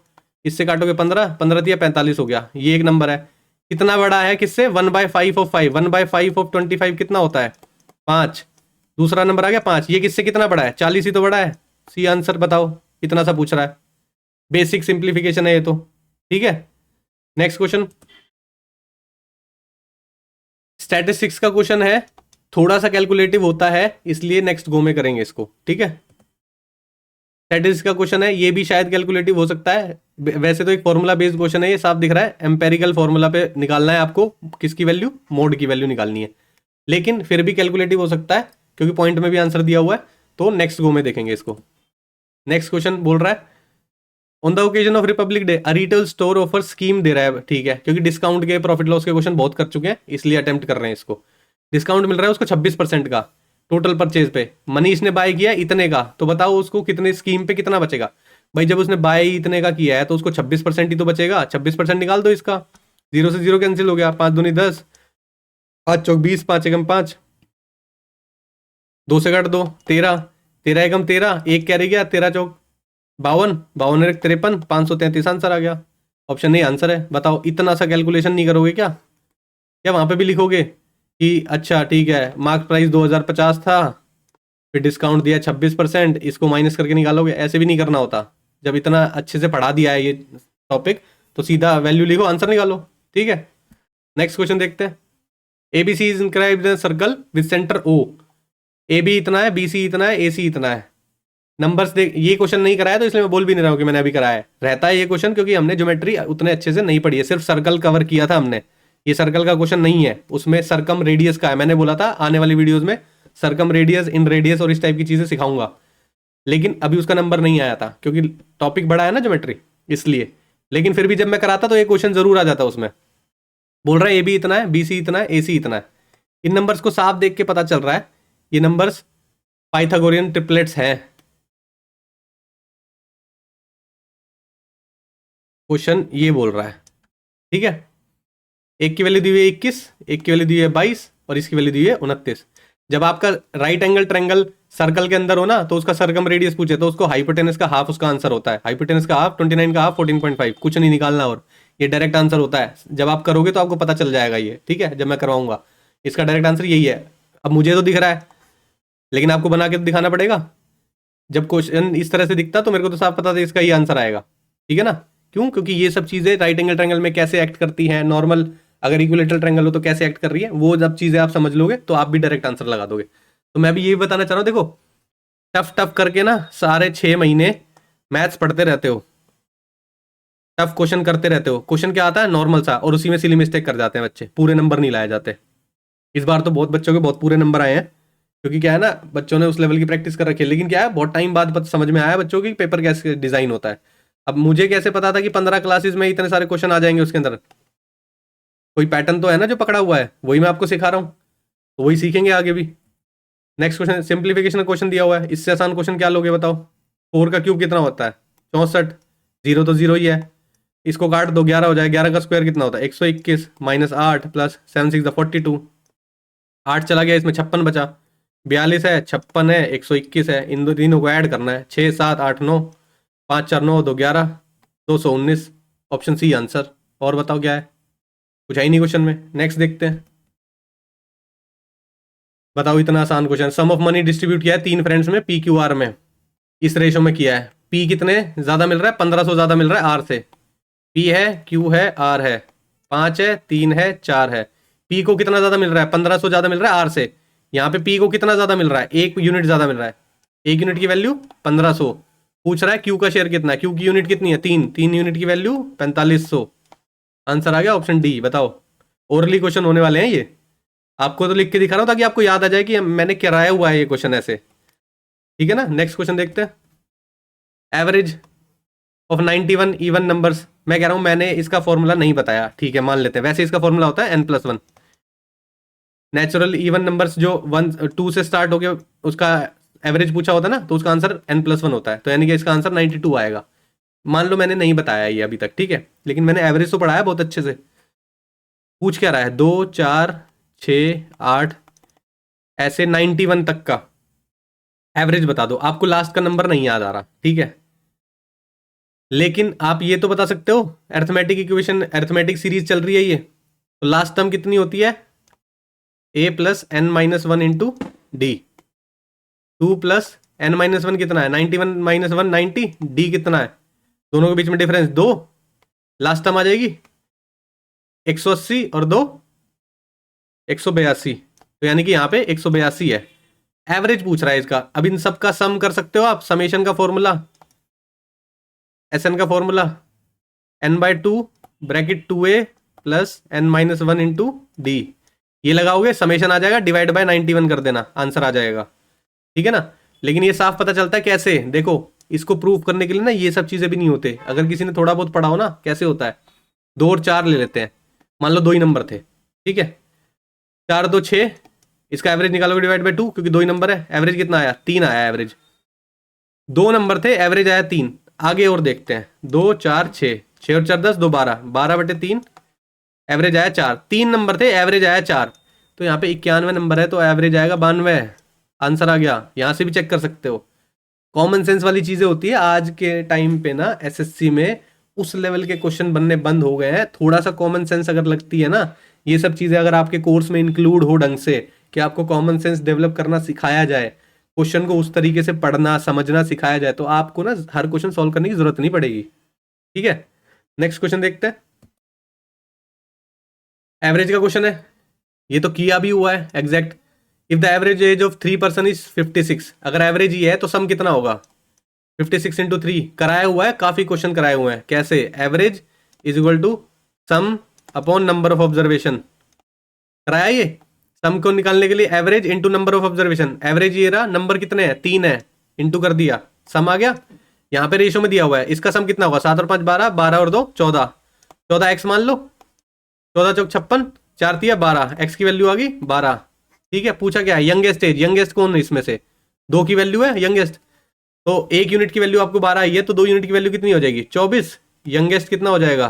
इससे काटोगे 15, 15 या 45 हो गया, ये एक नंबर है। कितना बड़ा है किससे, 1/5 ऑफ 5, 1/5 ऑफ 25 कितना होता है 5, दूसरा नंबर आ गया 5, ये किससे कितना बड़ा है 40 ही तो बड़ा है। सी आंसर बताओ, इतना सा पूछ रहा है, बेसिक सिंप्लीफिकेशन है ये तो, ठीक है, नेक्स्ट क्वेश्चन स्टैटिस्टिक्स का क्वेश्चन है, थोड़ा सा कैलकुलेटिव होता है इसलिए नेक्स्ट गो में करेंगे इसको। ठीक है, स्टैटिस्टिक्स का क्वेश्चन है, ये भी शायद कैलकुलेटिव हो सकता है। वैसे तो एक फॉर्मूला बेस्ड क्वेश्चन है, ये साफ दिख रहा है, एम्पेरिकल फॉर्मूला पे निकालना है आपको, किसकी वैल्यू, मोड की वैल्यू निकालनी है, लेकिन फिर भी कैलकुलेटिव हो सकता है क्योंकि पॉइंट में भी आंसर दिया हुआ है। तो नेक्स्ट गो में देखेंगे इसको। नेक्स्ट क्वेश्चन बोल रहा है, on the occasion of Republic Day a retail store offer scheme दे रहा है। ठीक है, क्योंकि डिस्काउंट के प्रॉफिट लॉस के क्वेश्चन बहुत कर चुके हैं इसलिए अटेम्प्ट कर रहे हैं इसको। डिस्काउंट मिल रहा है उसको 26% का टोटल परचेज पे, मनीष ने बाय किया इतने का, तो बताओ उसको कितने स्कीम पे कितना बचेगा। भाई जब उसने बाय इतने का किया है तो उसको 26% ही तो बचेगा, 26% निकाल दो इसका, जीरो से जीरो कैंसिल हो गया, 5 दूनी 10, 5 चौक 20, 5 एकम 5, 2 से काट दो 13, 13 एकम 13, एक कैरी गया, 13 चौक 52, 52 एक 53, 533 आंसर आ गया। ऑप्शन नहीं आंसर है। बताओ इतना सा कैलकुलेशन नहीं करोगे क्या, क्या वहां पे भी लिखोगे कि अच्छा ठीक है मार्क प्राइस 2050 था, फिर डिस्काउंट दिया 26%, इसको माइनस करके निकालोगे, ऐसे भी नहीं करना होता। जब इतना अच्छे से पढ़ा दिया है ये टॉपिक तो सीधा वैल्यू लिखो, आंसर निकालो। ठीक है, नेक्स्ट क्वेश्चन देखते हैं। ABC is inscribed in circle with centre O, AB इतना है, BC इतना है, AC इतना है। नंबर्स देख, ये क्वेश्चन नहीं कराया तो इसलिए मैं बोल भी नहीं रहा हूँ कि मैंने अभी कराया है, रहता है ये क्वेश्चन क्योंकि हमने ज्योमेट्री उतने अच्छे से नहीं पढ़ी है, सिर्फ सर्कल कवर किया था हमने। ये सर्कल का क्वेश्चन नहीं है, उसमें सरकम रेडियस का है। मैंने बोला था आने वाली वीडियोस में सरकम रेडियस, इन रेडियस और इस टाइप की चीजें सिखाऊंगा, लेकिन अभी उसका नंबर नहीं आया था क्योंकि टॉपिक बड़ा है ना ज्योमेट्री, इसलिए। लेकिन फिर भी जब मैं कराता तो ये क्वेश्चन जरूर आ जाता उसमें। बोल रहा है AB इतना है, BC इतना है, AC इतना है। इन नंबर्स को साफ देख के पता चल रहा है ये नंबर्स पाइथागोरियन ट्रिपलेट्स हैं। क्वेश्चन ये बोल रहा है। ठीक है, एक की वैल्यू दी हुई है 21, एक की वैल्यू दी हुई है 22 और इसकी वैल्यू दी हुई है 29। जब आपका राइट एंगल ट्रायंगल सर्कल के अंदर हो ना तो उसका सरकम रेडियस पूछे तो उसको हाइपोटेनस का हाफ उसका आंसर होता है। हाइपोटेनस का हाफ 29 का हाफ 14.5, कुछ नहीं निकालना और ये डायरेक्ट आंसर होता है। जब आप करोगे तो आपको पता चल जाएगा ये। ठीक है, जब मैं करवाऊंगा इसका डायरेक्ट आंसर यही है। अब मुझे तो दिख रहा है लेकिन आपको बना के दिखाना पड़ेगा। जब क्वेश्चन इस तरह से दिखता तो मेरे को तो साफ पता था इसका ये आंसर आएगा। ठीक है ना, क्यों, क्योंकि ये सब चीजें राइट एंगल ट्रायंगल में कैसे एक्ट करती हैं, नॉर्मल अगर इक्विलेटरल ट्रायंगल हो तो कैसे एक्ट कर रही है, वो जब चीजें आप समझ लोगे तो आप भी डायरेक्ट आंसर लगा दोगे। तो मैं भी यही बताना चाह रहा हूँ, देखो टफ टफ करके ना सारे 6 महीने मैथ्स पढ़ते रहते हो, टफ क्वेश्चन करते रहते हो, क्वेश्चन क्या आता है नॉर्मल सा और उसी में सिली मिस्टेक कर जाते हैं बच्चे, पूरे नंबर नहीं लाए जाते। इस बार तो बहुत बच्चों के बहुत पूरे नंबर आए हैं क्योंकि क्या है ना बच्चों ने उस लेवल की प्रैक्टिस कर रखी है। लेकिन क्या है बहुत टाइम बाद समझ में आया बच्चों की पेपर कैसे डिजाइन होता है। अब मुझे कैसे पता था कि 15 क्लासेस में इतने सारे क्वेश्चन आ जाएंगे उसके अंदर, कोई पैटर्न तो है ना जो पकड़ा हुआ है, वही मैं आपको सिखा रहा हूँ, तो वही सीखेंगे आगे भी। नेक्स्ट क्वेश्चन सिंप्लीफिकेशन क्वेश्चन दिया हुआ है, इससे आसान क्वेश्चन क्या लोगे बताओ। 4 का क्यूब कितना होता है 64, जीरो तो जीरो ही है, इसको काट दो 11 हो जाए, 11 का स्क्वायर कितना होता है 121 माइनस 8 प्लस 7 6 42, 8 चला गया इसमें 56 बचा, 42 है 56 है 121 है, इन दो तीनों को ऐड करना है 6 7 8 9, 5 4 9 2 11, 219, ऑप्शन सी आंसर। और बताओ क्या है, कुछ है ही नहीं क्वेश्चन में। नेक्स्ट देखते हैं, बताओ इतना आसान question. Sum of money distribute किया है 3 फ्रेंड्स में PQR में, इस रेशो में किया है। P कितने ज्यादा मिल रहा है, 1500 ज्यादा मिल रहा है R से। P है, Q है, R है, 5 है, 3 है, 4 है। P को कितना ज्यादा मिल रहा है, 1500 ज्यादा मिल रहा है R से। यहाँ पे P को कितना ज्यादा मिल रहा है, 1 यूनिट ज्यादा मिल रहा है, 1 यूनिट की वैल्यू 1500। पूछ रहा है Q का शेयर कितना है, Q की यूनिट कितनी है 3, 3 यूनिट की वैल्यू 4500। आंसर आ गया ऑप्शन डी। बताओ ओरली क्वेश्चन होने वाले हैं ये, आपको तो लिख के दिखा रहा हूँ ताकि आपको याद आ जाए कि मैंने कराया हुआ है ये क्वेश्चन ऐसे। ठीक है ना, नेक्स्ट क्वेश्चन देखते हैं। एवरेज ऑफ 91 इवन नंबर्स, मैं कह रहा हूं मैंने इसका फॉर्मूला नहीं बताया, ठीक है मान लेते हैं। वैसे इसका फॉर्मूला होता है n+1। नेचुरल इवन नंबर्स जो 1 2 से स्टार्ट हो गया उसका एवरेज पूछा होता है ना, तो उसका आंसर n+1 होता है, तो यानी कि इसका आंसर 92 आएगा। मान लो मैंने नहीं बताया ये अभी तक, ठीक है, लेकिन मैंने एवरेज तो पढ़ाया बहुत अच्छे से। पूछ क्या रहा है 2 4 6 8 ऐसे 91 तक का एवरेज बता दो। आपको लास्ट का नंबर नहीं याद आ रहा, ठीक है, लेकिन आप ये तो बता सकते हो अरिथमेटिक इक्वेशन, अरिथमेटिक सीरीज चल रही है ये, तो लास्ट टर्म कितनी होती है a+n-1 इंटू डी। 2+n-1 कितना है 91 - 1 90, डी कितना है, दोनों के बीच में डिफरेंस 2, लास्ट टर्म आ जाएगी 180 और 2 182, तो यानी कि यहाँ पे 182 है। एवरेज पूछ रहा है इसका। अब इन सब का सम कर सकते हो आप। समेशन का फॉर्मूला, SN का formula n/2 bracket 2a plus n-1 into D. ये लगाओगे समेशन आ जाएगा, डिवाइड बाय 91 कर देना, आंसर आ जाएगा। ठीक है ना। लेकिन ये साफ पता चलता है कैसे, देखो इसको प्रूव करने के लिए ना ये सब चीजें भी नहीं होते। अगर किसी ने थोड़ा बहुत पढ़ा हो ना कैसे होता है, 2 और 4 ले लेते हैं, मान लो 2 ही नंबर थे, ठीक है, 4 2 6, इसका एवरेज निकालोगे डिवाइड बाय 2, क्योंकि 2 ही नंबर है। एवरेज कितना आया, 3 आया एवरेज। 2 नंबर थे, एवरेज आया 3। आगे और देखते हैं, 2 4 6, 6 और 4 10, 2 12, 12/3, एवरेज आया 4। 3 नंबर थे, एवरेज आया 4, तो यहाँ पे 91 नंबर है तो एवरेज आएगा 92। आंसर आ गया। यहाँ से भी चेक कर सकते हो। कॉमन सेंस वाली चीजें होती है। आज के टाइम पे ना SSC में उस लेवल के क्वेश्चन बनने बंद हो गए हैं। थोड़ा सा कॉमन सेंस अगर लगती है ना, ये सब चीजें अगर आपके कोर्स में इंक्लूड हो ढंग से, कि आपको कॉमन सेंस डेवलप करना सिखाया जाए, क्वेश्चन को उस तरीके से पढ़ना समझना सिखाया जाए, तो आपको ना हर क्वेश्चन सॉल्व करने की जरूरत नहीं पड़ेगी। ठीक है, नेक्स्ट क्वेश्चन देखते हैं। एवरेज का क्वेश्चन है, ये तो किया भी हुआ है exact. If the average age of 3 person is 56, अगर एवरेज ये है तो सम कितना होगा, 56 इंटू 3 कराया हुआ है, काफी क्वेश्चन कराए हुए हैं। कैसे, average is equal to sum upon number of observation, कराया ये। सम को निकालने के लिए average into number of observation, average ये रहा, नंबर कितने हैं 3 है, इंटू कर दिया, सम आ गया। यहाँ पे रेशियो में दिया हुआ है, इसका सम कितना होगा, 7 और 5 12, 12 और 2 14, 14 एक्स मान लो, 14 चौक 56, 4 तिया 12, एक्स की वैल्यू आ गई 12। ठीक है, पूछा क्या है, यंगेस्ट एज, यंगेस्ट कौन है इसमें से, 2 की वैल्यू है यंगेस्ट, तो 1 यूनिट की वैल्यू आपको 12 आई है, तो 2 यूनिट की वैल्यू कितनी हो जाएगी 24, यंगेस्ट कितना हो जाएगा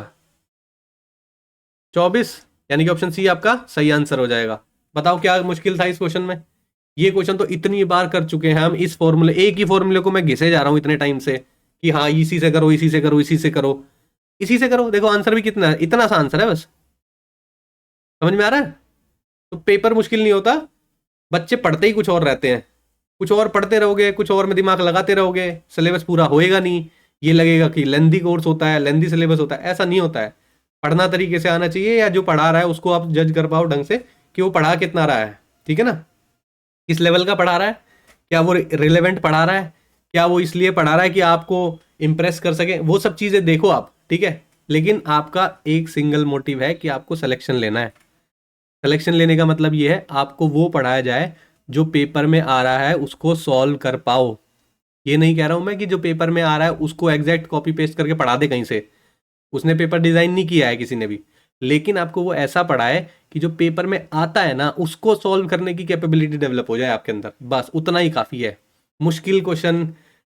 24, यानी कि ऑप्शन सी आपका सही आंसर हो जाएगा। बताओ क्या मुश्किल था इस क्वेश्चन में। ये क्वेश्चन तो इतनी बार कर चुके हैं हम, इस फॉर्मूले, एक ही फॉर्मूले को मैं घिसे जा रहा हूं इतने टाइम से, कि हाँ इसी से करो, इसी से करो, इसी से करो, इसी से करो। देखो आंसर भी कितना है, इतना सा आंसर है बस। समझ में आ रहा है। तो पेपर मुश्किल नहीं होता, बच्चे पढ़ते ही कुछ और रहते हैं। कुछ और पढ़ते रहोगे, कुछ और में दिमाग लगाते रहोगे, सिलेबस पूरा होएगा नहीं। ये लगेगा कि लेंदी कोर्स होता है, लेंदी सिलेबस होता है, ऐसा नहीं होता है। पढ़ना तरीके से आना चाहिए, या जो पढ़ा रहा है उसको आप जज कर पाओ ढंग से कि वो पढ़ा कितना रहा है। ठीक है ना, किस लेवल का पढ़ा रहा है, क्या वो रिलेवेंट पढ़ा रहा है, क्या वो इसलिए पढ़ा रहा है कि आपको इम्प्रेस कर सके, वो सब चीज़ें देखो आप। ठीक है, लेकिन आपका एक सिंगल मोटिव है कि आपको सिलेक्शन लेना है। सिलेक्शन लेने का मतलब ये है आपको वो पढ़ाया जाए जो पेपर में आ रहा है उसको सॉल्व कर पाओ। ये नहीं कह रहा हूं मैं कि जो पेपर में आ रहा है उसको एग्जैक्ट कॉपी पेस्ट करके पढ़ा दे कहीं से, उसने पेपर डिजाइन नहीं किया है किसी ने भी, लेकिन आपको वो ऐसा पढ़ाए कि जो पेपर में आता है ना उसको सॉल्व करने की कैपेबिलिटी डेवलप हो जाए आपके अंदर, बस उतना ही काफ़ी है। मुश्किल क्वेश्चन,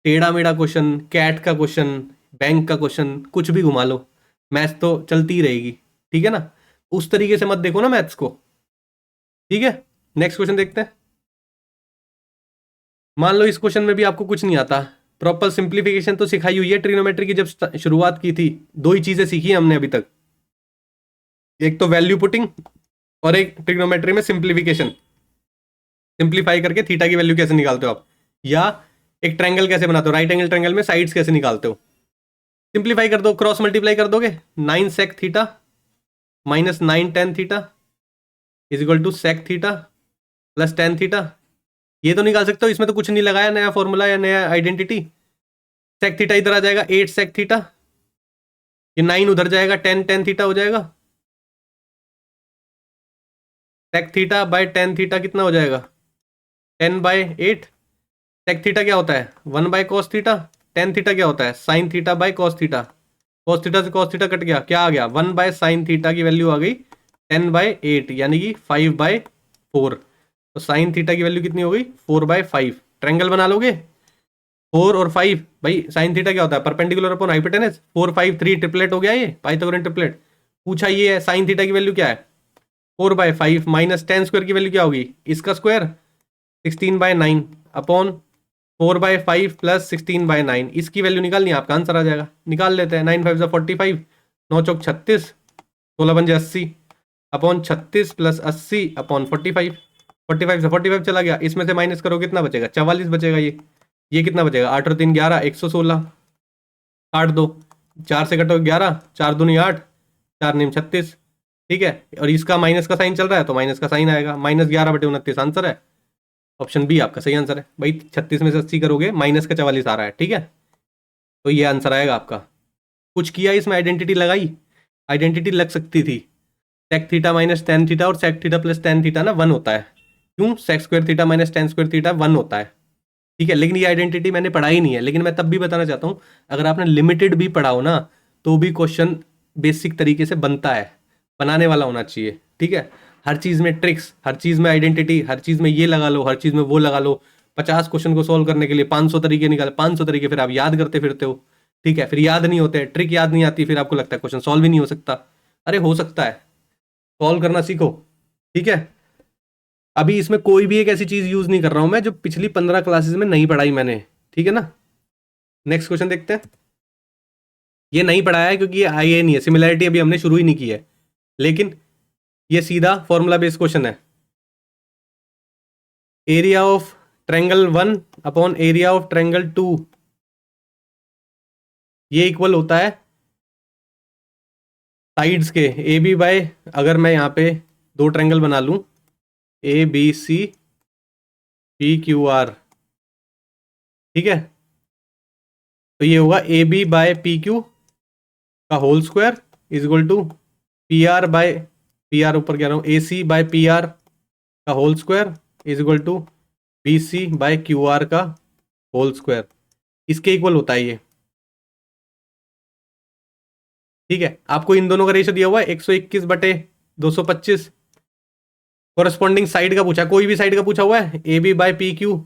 टेढ़ा मेढ़ा क्वेश्चन, कैट का क्वेश्चन, बैंक का क्वेश्चन, कुछ भी घुमा लो, मैथ्स तो चलती ही रहेगी। ठीक है ना, उस तरीके से मत देखो ना मैथ्स को। ठीक है, नेक्स्ट क्वेश्चन देखते हैं। मान लो इस क्वेश्चन में भी आपको कुछ नहीं आता, प्रॉपर सिंप्लीफिकेशन तो सिखाई हुई है ट्रिग्नोमेट्री की, जब शुरुआत की थी 2 ही चीजें सीखी हमने अभी तक, एक तो वैल्यू पुटिंग और एक ट्रिग्नोमेट्री में सिंप्लीफिकेशन, सिंप्लीफाई करके थीटा की वैल्यू कैसे निकालते हो आप, या एक ट्रायंगल कैसे बनाते हो, राइट एंगल ट्रायंगल में साइड्स कैसे निकालते हो। सिंप्लीफाई कर दो, क्रॉस मल्टीप्लाई कर दोगे, 9 sec theta minus 9 tan theta is equal to sec theta plus tan theta. ये तो निकाल सकते हो, इसमें तो कुछ नहीं लगाया नया फॉर्मूला या नया आइडेंटिटी। सेक थीटा इधर आ जाएगा 8 सेक थीटा, ये 9 उधर जाएगा, 10 टेन थीटा हो जाएगा, sec theta by tan theta कितना हो जाएगा 10/8। सेक थीटा क्या होता है 1/cos थीटा, टेन थीटा क्या होता है sine theta by cos theta, cos theta से कॉस थीटा कट गया, क्या आ गया 1/sin थीटा की वैल्यू आ गई 10/8 यानी कि 5/4। तो साइन थीटा की वैल्यू कितनी हो गई 4/5। ट्रायंगल बना लोगे 4 और 5, भाई साइन थीटा क्या होता है परपेंडिकुलर अपॉन हाइपोटेनस, 4 5 3 ट्रिपलेट हो गया, ये पाइथागोरन ट्रिपलेट। पूछा ये है साइन थीटा की वैल्यू क्या है 4/5 माइनस टेन स्क्वायर की वैल्यू क्या होगी, इसका स्क्वायर 16/9 अपॉन 4/5 प्लस 16/9, इसकी वैल्यू निकालनी है, आपका आंसर आ जाएगा। निकाल लेते हैं, 9 5 45, 9 चौक 36, 16 पंजे 80 अपॉन 36 प्लस 80 अपॉन 45, 45 से 45 चला गया, इसमें से माइनस करो कितना बचेगा 44 बचेगा। ये कितना बचेगा 8 और 3 11, 116 काट दो, 4 से कटो 11, 4 दूनी 8, 4 नीम 36, ठीक है। और इसका माइनस का साइन चल रहा है तो माइनस का साइन आएगा, -11/29 आंसर है। ऑप्शन बी आपका सही आंसर है भाई। 36 में से 80 करोगे माइनस का 44 आ रहा है, ठीक है। तो ये आंसर आएगा आपका। कुछ किया इसमें, आइडेंटिटी लगाई, आइडेंटिटी लग सकती थी। Sec theta minus tan theta और sec theta plus tan theta ना 1 होता है। क्यों? Sec square theta minus tan square theta 1 होता है, ठीक है। लेकिन ये आइडेंटिटी मैंने पढ़ा ही नहीं है, लेकिन मैं तब भी बताना चाहता हूँ, अगर आपने लिमिटेड भी पढ़ा हो ना तो भी क्वेश्चन बेसिक तरीके से बनता है, बनाने वाला होना चाहिए, ठीक है। हर चीज़ में ट्रिक्स, हर चीज़ में आइडेंटिटी, हर चीज़ में ये लगा लो, हर चीज़ में वो लगा लो। 50 क्वेश्चन को सॉल्व करने के लिए 500 तरीके निकाले, 500 तरीके फिर आप याद करते फिरते हो, ठीक है। फिर याद नहीं होते, ट्रिक याद नहीं आती, फिर आपको लगता है क्वेश्चन सॉल्व ही नहीं हो सकता। अरे हो सकता है, सॉल्व करना सीखो, ठीक है। अभी इसमें कोई भी एक ऐसी चीज यूज नहीं कर रहा हूं मैं जो पिछली 15 क्लासेस में नहीं पढ़ाई मैंने, ठीक है ना। नेक्स्ट क्वेश्चन देखते हैं। ये नहीं पढ़ाया है क्योंकि ये आई नहीं है, सिमिलैरिटी अभी हमने शुरू ही नहीं की है, लेकिन ये सीधा फॉर्मूला बेस्ड क्वेश्चन है। Area of triangle 1 upon area of triangle 2 ये इक्वल होता है साइड्स के ए बी बाय, अगर मैं यहाँ पे दो ट्रायंगल बना लूं, A B C P Q R, ठीक है। तो ये होगा A B by P Q का whole square is equal to P R by, P R ऊपर कह रहा हूँ, A C by P R का whole square is equal to B C by Q R का होल स्क्वायर। इसके इक्वल होता है ये, ठीक है। आपको इन दोनों का रेशियो दिया हुआ है 121/225। कोरस्पॉन्डिंग साइड का पूछा, कोई भी साइड का पूछा हुआ है, A B by P Q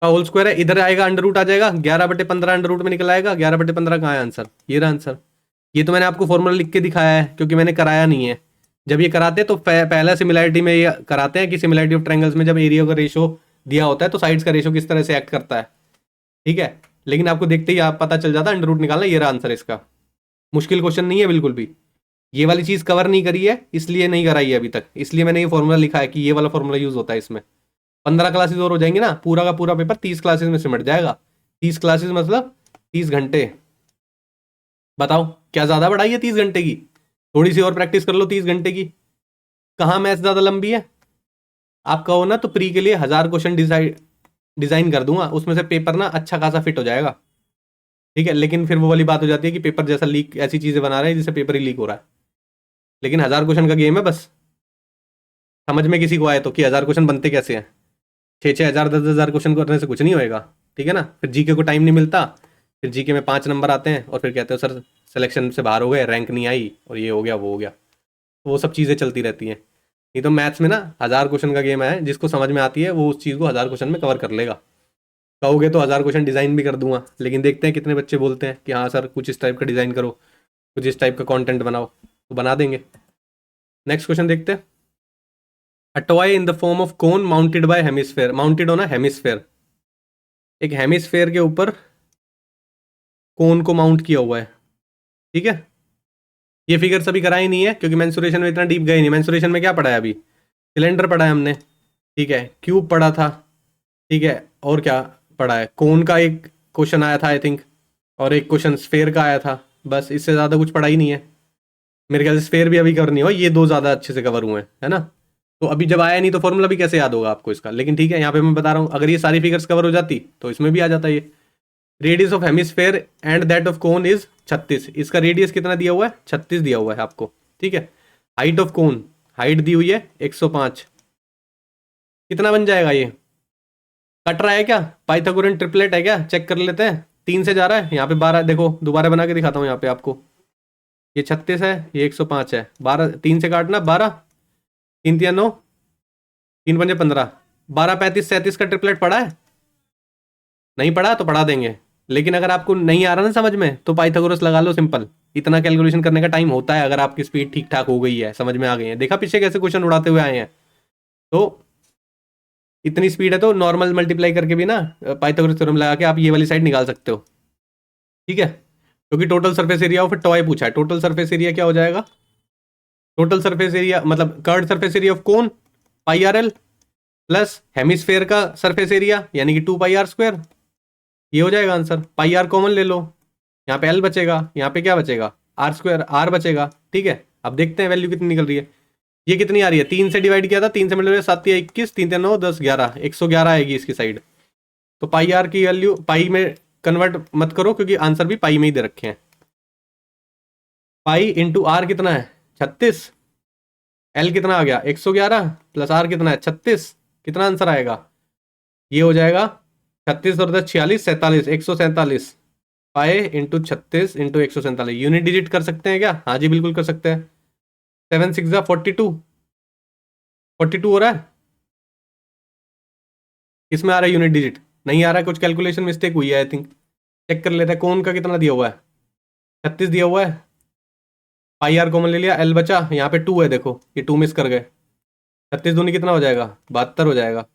का होल स्क्वायर है, इधर आएगा अंडर रूट आ जाएगा, 11/15 अंडर रूट में निकल आएगा, 11/15 कहाँ है आंसर, ये रहा आंसर। ये तो मैंने आपको फॉर्मूला लिख के दिखाया है क्योंकि मैंने कराया नहीं है। जब ये कराते हैं तो पहला सिमिलैरिटी में ये कराते हैं कि सिमिलैरिटी ऑफ ट्रायंगल्स में जब एरिया का रेशो दिया होता है तो साइड्स का रेशो किस तरह से एक्ट करता है, ठीक है। लेकिन आपको देखते ही आप पता चल जाता है अंडर रूट निकालना, ये रहा आंसर इसका। मुश्किल क्वेश्चन नहीं है बिल्कुल भी, ये वाली चीज़ कवर नहीं करी है इसलिए नहीं कराई है अभी तक, इसलिए मैंने ये फॉर्मूला लिखा है कि ये वाला फॉर्मूला यूज होता है इसमें। 15 क्लासेस और हो जाएंगी ना, पूरा का पूरा पेपर 30 क्लासेस में सिमट जाएगा। 30 क्लासेस मतलब 30 घंटे। बताओ क्या ज़्यादा पढ़ाई है 30 घंटे की? थोड़ी सी और प्रैक्टिस कर लो 30 घंटे की। कहाँ मैथ्स ज़्यादा लंबी है? आप कहो ना तो प्री के लिए 1000 क्वेश्चन डिज़ाइन कर दूंगा, उसमें से पेपर ना अच्छा खासा फिट हो जाएगा, ठीक है। लेकिन फिर वो वाली बात हो जाती है कि पेपर जैसा लीक, ऐसी चीज़ें बना रहे हैं जिससे पेपर ही लीक हो रहा है। लेकिन 1000 क्वेश्चन का गेम है, बस समझ में किसी को आए तो कि 1000 क्वेश्चन बनते कैसे हैं। 6-6 हज़ार 10-10 हज़ार क्वेश्चन करने से कुछ नहीं होएगा, ठीक है ना। फिर जीके को टाइम नहीं मिलता, फिर जीके में 5 नंबर आते हैं और फिर कहते हो सर सिलेक्शन से बाहर हो गए, रैंक नहीं आई और ये हो गया वो हो गया, तो वो सब चीज़ें चलती रहती हैं। नहीं तो मैथ्स में ना 1000 क्वेश्चन का गेम है, जिसको समझ में आती है वो उस चीज़ को 1000 क्वेश्चन में कवर कर लेगा। कहोगे तो 1000 क्वेश्चन डिज़ाइन भी कर दूंगा, लेकिन देखते हैं कितने बच्चे बोलते हैं कि हाँ सर कुछ इस टाइप का डिज़ाइन करो, कुछ इस टाइप का कंटेंट बनाओ, तो बना देंगे। नेक्स्ट क्वेश्चन देखते हैं। A toy in the form of cone mounted by hemisphere, mounted होना हेमिस्फेयर, एक हेमिस्फेयर के ऊपर कोन को माउंट किया हुआ है, ठीक है। ये फिगर सभी कराई नहीं है क्योंकि मेंसुरेशन में इतना डीप गए नहीं। मेंसुरेशन में क्या पढ़ा है अभी? सिलेंडर पढ़ा है हमने, ठीक है, क्यूब पढ़ा था, ठीक है, और क्या पढ़ा है? कोन का एक क्वेश्चन आया था आई थिंक, और एक क्वेश्चन स्फेयर का आया था, बस इससे ज़्यादा कुछ पढ़ा ही नहीं है। मेरे ख्याल से स्फेयर भी अभी कवर नहीं हुआ, ये दो ज़्यादा अच्छे से कवर हुए हैं, है ना। तो अभी जब आया नहीं तो फॉर्मूला भी कैसे याद होगा आपको इसका, लेकिन ठीक है यहाँ पे मैं बता रहा हूँ, अगर ये सारी फिगर्स कवर हो जाती तो इसमें भी आ जाता ये। Radius of hemisphere and that of cone is 36, इसका रेडियस कितना दिया हुआ है? 36 दिया हुआ है आपको, ठीक है। हाइट ऑफ कोन, हाइट दी हुई है 105, कितना बन जाएगा ये? कट रहा है क्या? पाइथागोरन ट्रिपलेट है क्या? चेक कर लेते हैं। 3 से जा रहा है, यहाँ पे 12, देखो दोबारा बना के दिखाता हूँ यहाँ पे आपको। ये 36 है, ये 105 है, 12 3 से काटना, 12 3 3 9, 3 5 15, 12 35 37 का ट्रिपलेट पड़ा है? नहीं पढ़ा तो पढ़ा देंगे, लेकिन अगर आपको नहीं आ रहा ना समझ में तो पाइथागोरस लगा लो, सिंपल। इतना कैलकुलेशन करने का टाइम होता है अगर आपकी स्पीड ठीक ठाक हो गई है, समझ में आ गई है। देखा पीछे कैसे क्वेश्चन उड़ाते हुए आए हैं, तो इतनी स्पीड है तो नॉर्मल मल्टीप्लाई करके भी ना पाइथागोरस थ्योरम लगा के आप ये वाली साइड निकाल सकते हो, ठीक है। क्योंकि total surface area of toy पूछा है, टोटल सरफेस एरिया क्या हो जाएगा? टोटल सरफेस एरिया मतलब curved surface area of cone pi R L plus hemisphere का सरफेस एरिया यानी कि 2 पाई आर स्क्वायर, ये हो जाएगा आंसर। पाई आर कॉमन ले लो, यहाँ पे एल बचेगा, यहाँ पे क्या बचेगा, आर स्क्वायर आर बचेगा। ठीक है, अब देखते हैं वैल्यू कितनी निकल रही है। ये कितनी आ रही है, 3 से डिवाइड किया था, 3 से मतलब 7 या 21, 3 3 9 10 11, 111 आएगी इसकी साइड। तो पाई आर की वैल्यू पाई में कन्वर्ट मत करो क्योंकि आंसर भी पाई में ही दे रखे हैं। पाई इंटू आर कितना है 36, एल कितना आ गया 111 प्लस आर कितना है 36, कितना आंसर आएगा, ये हो जाएगा 36 और 10 46 47 147 pi into 36 into 147। Unit digit कर सकते हैं क्या, हाँ जी बिल्कुल कर सकते हैं। 7 6 42, 42 हो रहा है। किसमें आ रहा है यूनिट डिजिट, नहीं आ रहा है, कुछ कैलकुलेशन मिस्टेक हुई है आई थिंक। चेक कर लेते हैं कौन का कितना दिया हुआ है, 36 दिया हुआ है। पाई आर कॉमन ले लिया, एल बचा, यहाँ पे 2 है, देखो ये 2 मिस कर गए। 36 दूनी कितना हो जाएगा 72 हो जाएगा,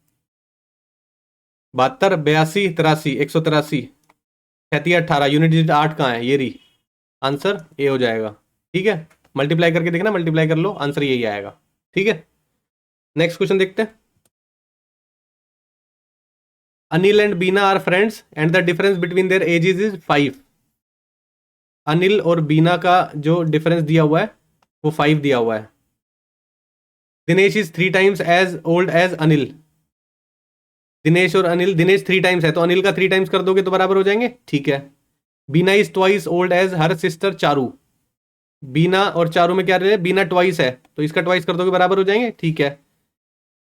72 82 83 183 37 18, यूनिट डिजिट 8 कहाँ है, ये रही, आंसर ए हो जाएगा। ठीक है, मल्टीप्लाई करके देखना, मल्टीप्लाई कर लो, आंसर यही आएगा। ठीक है, नेक्स्ट क्वेश्चन देखते हैं। Anil and Beena are friends and the difference between their ages is 5। Anil और बीना का जो डिफरेंस दिया हुआ है वो 5 दिया हुआ है। Dinesh is 3 times as old as Anil. Dinesh और अनिल, दिनेश 3 टाइम्स है तो अनिल का 3 टाइम्स कर दोगे तो बराबर हो जाएंगे। ठीक है, Bina is twice old as her sister Charu. Bina और चारू में क्या रहे, बीना ट्वाइस है तो इसका ट्वाइस कर दोगे बराबर हो जाएंगे। ठीक है,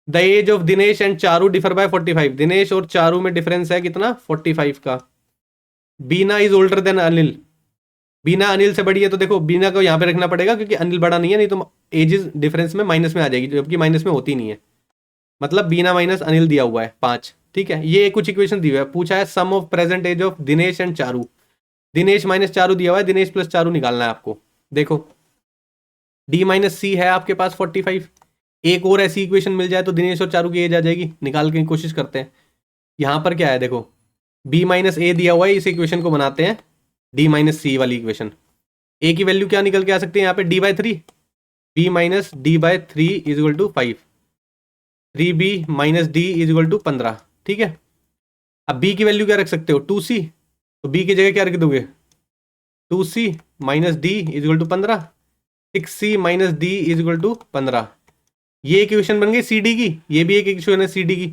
the age of Dinesh and Charu differ by 45। Dinesh और चारू में डिफरेंस है कितना 45 का। Beena is older than Anil, Beena Anil से बड़ी है तो देखो बीना को यहाँ पे रखना पड़ेगा क्योंकि अनिल बड़ा नहीं है, नहीं तो एजेस डिफरेंस में माइनस में आ जाएगी, जबकि माइनस में होती नहीं है। मतलब बीना माइनस अनिल दिया हुआ है 5। ठीक है, ये कुछ इक्वेशन दी हुआ है, पूछा है sum of present age of Dinesh and Charu. Dinesh minus Charu दिया हुआ है, दिनेश प्लस चारू निकालना है आपको। देखो डी माइनस सी है आपके पास 45, एक और ऐसी इक्वेशन मिल जाए तो दिनेश और चारू की एज आ जाएगी, निकाल के कोशिश करते हैं। यहाँ पर क्या है देखो, बी माइनस ए दिया हुआ है, इस इक्वेशन को बनाते हैं डी माइनस सी वाली इक्वेशन। ए की वैल्यू क्या निकल के आ सकती है यहाँ पे, D by 3, B minus D by 3 is equal to 5, 3b minus D is equal to 15। ठीक है, अब बी की वैल्यू क्या रख सकते हो 2c, तो बी की जगह क्या रख दोगे 2c minus D is equal to 15, 6c minus D is equal to 15। ये इक्वेशन बन गई सी डी की, ये भी एक इक्वेशन है सी डी की।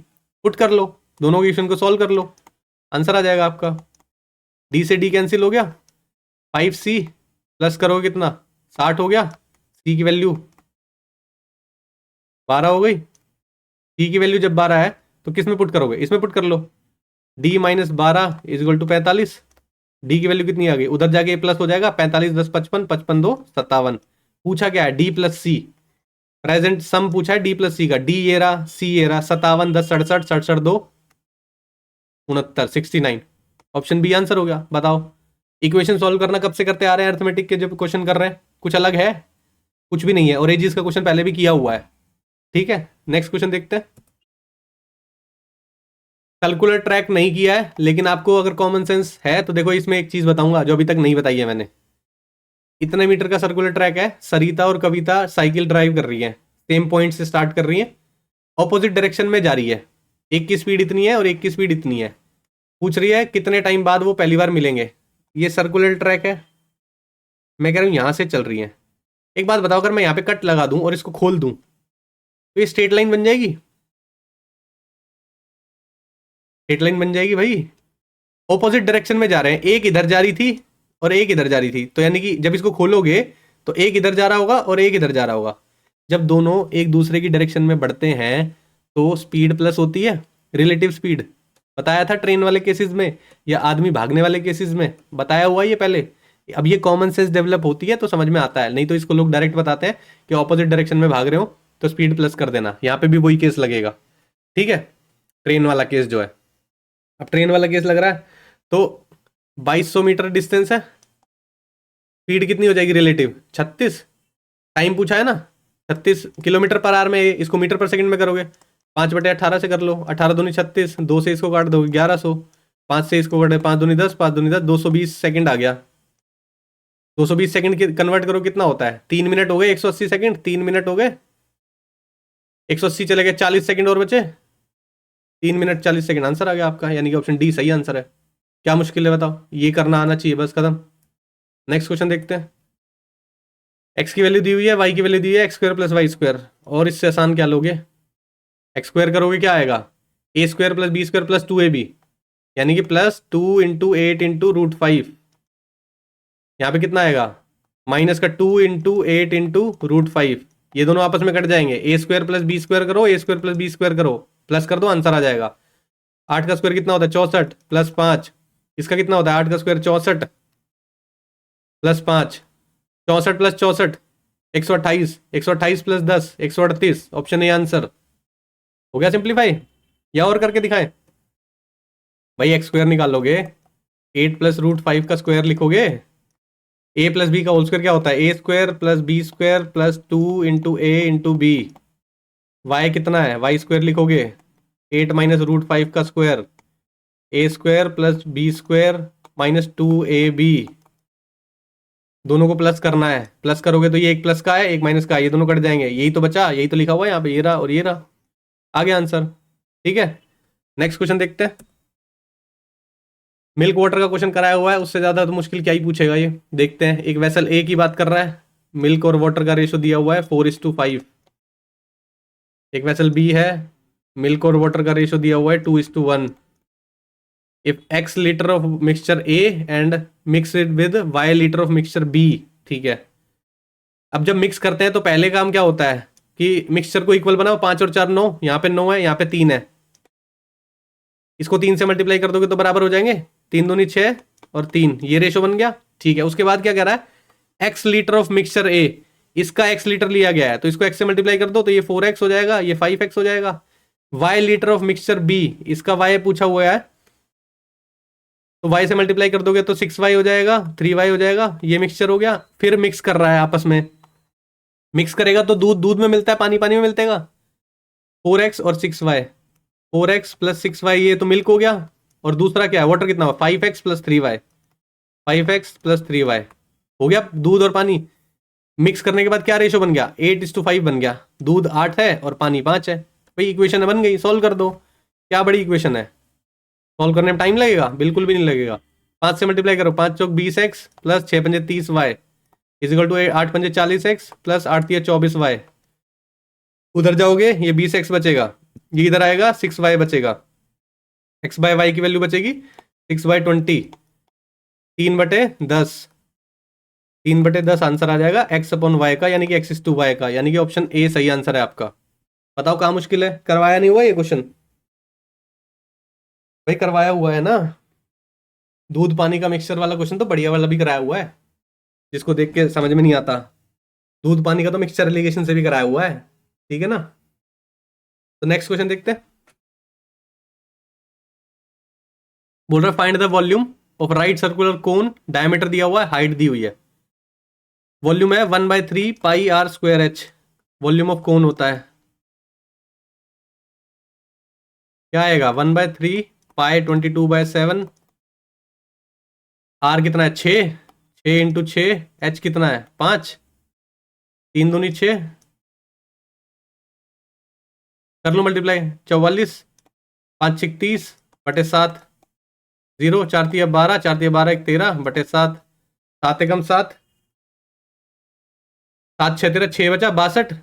पुट कर लो, दोनों इक्वेशन को सॉल्व कर लो, आंसर आ जाएगा आपका। डी से डी कैंसिल हो गया, 5c प्लस करो कितना 60 हो गया, सी की वैल्यू 12 हो गई। सी की वैल्यू जब 12 है तो किस में पुट करोगे, इसमें पुट कर लो, D minus 12 is equal to 45। D की वैल्यू कितनी आ गई, उधर जाके प्लस हो जाएगा, 45 10 55 55 2 57। पूछा क्या है डी प्लस सी, प्रेजेंट सम पूछा है डी प्लस सी का, डी ये रहा सी ये रहा, 57 10 67 67 2 69 69। ऑप्शन बी आंसर हो गया। बताओ इक्वेशन सॉल्व करना कब से करते आ रहे हैं अर्थमेटिक के, जब क्वेश्चन कर रहे हैं कुछ अलग है, कुछ भी नहीं है, और एजिस का क्वेश्चन पहले भी किया हुआ है। ठीक है, नेक्स्ट क्वेश्चन देखते हैं। कैलकुलेटर ट्रैक नहीं किया है लेकिन आपको अगर कॉमन सेंस है तो देखो इसमें एक चीज बताऊंगा जो अभी तक नहीं बताई है मैंने। इतने मीटर का सर्कुलर ट्रैक है, सरिता और कविता साइकिल ड्राइव कर रही है, सेम पॉइंट से स्टार्ट कर रही है, ऑपोजिट डायरेक्शन में जा रही है, एक की स्पीड इतनी है और एक की स्पीड इतनी है। पूछ रही है कितने टाइम बाद वो पहली बार मिलेंगे। ये सर्कुलर ट्रैक है, मैं कह रहा हूँ यहां से चल रही है। एक बात बताओ, अगर मैं यहाँ पे कट लगा दूं और इसको खोल दूं तो ये स्ट्रेट लाइन बन जाएगी, स्ट्रेट लाइन बन जाएगी भाई। ऑपोजिट डायरेक्शन में जा रहे हैं, एक इधर जा रही थी और एक इधर जा रही थी, तो यानी कि जब इसको खोलोगे तो एक इधर जा रहा होगा और एक इधर जा रहा होगा। जब दोनों एक दूसरे की डायरेक्शन में बढ़ते हैं तो स्पीड प्लस होती है, रिलेटिव स्पीड। बताया था ट्रेन वाले केसेस में या आदमी भागने वाले केसेस में, बताया हुआ ये पहले। अब ये कॉमन सेंस डेवलप होती है तो समझ में आता है, नहीं तो इसको लोग डायरेक्ट बताते हैं कि ऑपोजिट डायरेक्शन में भाग रहे हो तो स्पीड प्लस कर देना। यहाँ पे भी वही केस लगेगा। ठीक है, ट्रेन वाला केस जो है, अब ट्रेन वाला केस लग रहा है तो 2200 मीटर डिस्टेंस है, स्पीड कितनी हो जाएगी रिलेटिव 36, टाइम पूछा है ना 36 किलोमीटर पर आवर में, इसको मीटर पर सेकंड में करोगे 5/18 से कर लो, 18 दूनी 36, 2 से इसको काट दो 1100, 5 से इसको काटे 5 दूनी 10, 5 दूनी 10, 220 सेकंड आ गया। 220 सेकंड कन्वर्ट करो कितना होता है, 3 मिनट हो गए, 180 सेकंड, 3 मिनट हो गए, 180 चले गए, 40 सेकंड और बचे, 3 मिनट 40 सेकंड, आंसर आ गया आपका, यानी कि ऑप्शन डी सही आंसर है। क्या मुश्किल है बताओ, ये करना आना चाहिए बस, खत्म। नेक्स्ट क्वेश्चन देखते हैं। एक्स की वैल्यू दी हुई है, वाई की वैल्यू दी है, X square plus Y square, और इससे आसान क्या लोगे? एक्स स्क्वायर करोगे क्या आएगा? A square plus B square plus 2ab, यानी कि प्लस 2 × 8 × √5। यहाँ पे कितना आएगा? माइनस का 2 × 8 × √5। ये दोनों आपस में कट जाएंगे। ए स्क्वायर प्लस बी स्क्वायर करो, ए स्क्वायर प्लस बी स्क्वायर करो, प्लस कर दो, आंसर आ जाएगा। 8 का स्क्वायर कितना होता है? 64 प्लस 5। इसका कितना होता है? 8 का square 64 plus 5, 64 plus 64 128, 128 plus 10 138। Option A answer. हो गया सिंप्लीफाई, या और करके दिखाएं? भाई एक्स स्क्वायर निकालोगे, 8 प्लस √5 का स्क्वायर लिखोगे। ए प्लस बी का होल स्क्वायर क्या होता है? A square plus B square plus 2 × a × b। Y कितना है? वाई स्क्वायर लिखोगे 8 माइनस √5 का square, a square plus B square minus 2ab। दोनों को प्लस करना है, प्लस करोगे तो ये एक प्लस का है, एक माइनस का है, ये दोनों कट जाएंगे। यही तो बचा, यही तो लिखा हुआ है यहाँ पे, ये रहा और ये रहा। आ गया आंसर। ठीक है, नेक्स्ट क्वेश्चन देखते हैं। मिल्क वाटर का क्वेश्चन कराया हुआ है, उससे ज्यादा तो मुश्किल क्या ही पूछेगा ये। देखते हैं। एक वेसल ए की बात कर रहा है, मिल्क और वाटर का रेशो दिया हुआ है 4:5। एक वेसल बी है, मिल्क और वाटर का रेशो दिया हुआ है 2:1। If x litre of mixture A and mix it with y litre of mixture B। ठीक है, अब जब मिक्स करते हैं तो पहले काम क्या होता है कि मिक्सचर को इक्वल बनाओ। 5 और 4 9, यहाँ पे 9 है, यहाँ पे 3 है। इसको 3 से मल्टीप्लाई कर दोगे तो बराबर हो जाएंगे। 3 दूनी 6 और 3, ये रेशो बन गया। ठीक है, उसके बाद क्या कह रहा है? x litre of mixture A, इसका x लीटर लिया गया है तो इसको x से मल्टीप्लाई कर दो तो ये 4x हो जाएगा, ये 5x हो जाएगा। y litre of mixture B, इसका y पूछा हुआ है तो y से मल्टीप्लाई कर दोगे तो 6y हो जाएगा, 3y हो जाएगा। ये मिक्सचर हो गया। फिर मिक्स कर रहा है आपस में, मिक्स करेगा तो दूध दूध में मिलता है, पानी पानी में मिलतेगा। 4x और 6y, 4x प्लस 6y, ये तो मिल्क हो गया। और दूसरा क्या है? वाटर कितना हुआ? 5x plus 3y, 5x plus 3y हो गया दूध और पानी। मिक्स करने के बाद क्या रेशो बन गया? 8:5 बन गया। दूध 8 है और पानी 5 है। भाई इक्वेशन बन गई, सॉल्व कर दो। क्या बड़ी इक्वेशन है, सॉल्व करने में टाइम लगेगा? बिल्कुल भी नहीं लगेगा। 5 से मल्टीप्लाई करो, 5 चौक 20x प्लस 6 पंजे 30y इजिकल टू 8 पंजे 40x प्लस 8 3 24y। उधर जाओगे ये 20x बचेगा, ये इधर आएगा 6y बचेगा। x बाय वाई की वैल्यू बचेगी 6/20, 3/10, 3/10 आंसर आ जाएगा x/y का, यानी कि x/y का, यानी कि ऑप्शन ए सही आंसर है आपका। बताओ कहाँ मुश्किल है? करवाया नहीं हुआ ये क्वेश्चन? भाई करवाया हुआ है ना, दूध पानी का मिक्सचर वाला क्वेश्चन तो बढ़िया वाला भी कराया हुआ है, जिसको देख के समझ में नहीं आता। दूध पानी का तो मिक्सचर एलिगेशन से भी कराया हुआ है। ठीक है ना, तो नेक्स्ट क्वेश्चन देखते हैं। बोल रहा है find the volume of right circular cone, diameter दिया हुआ है, हाइट दी हुई है। वॉल्यूम है 1/3 pi r square h. Volume of cone होता है क्या आएगा? 1/3 पाई 22/7। आर कितना है? 6, 6 × 6। एच कितना है? 5, 3 दूनी 6, कर लो मल्टीप्लाई, 44, 5 6 30/7, 0 4 3 12, 4 3 12 1 13/7, 7 एकम 7, 7 6 13 6 बचा 62।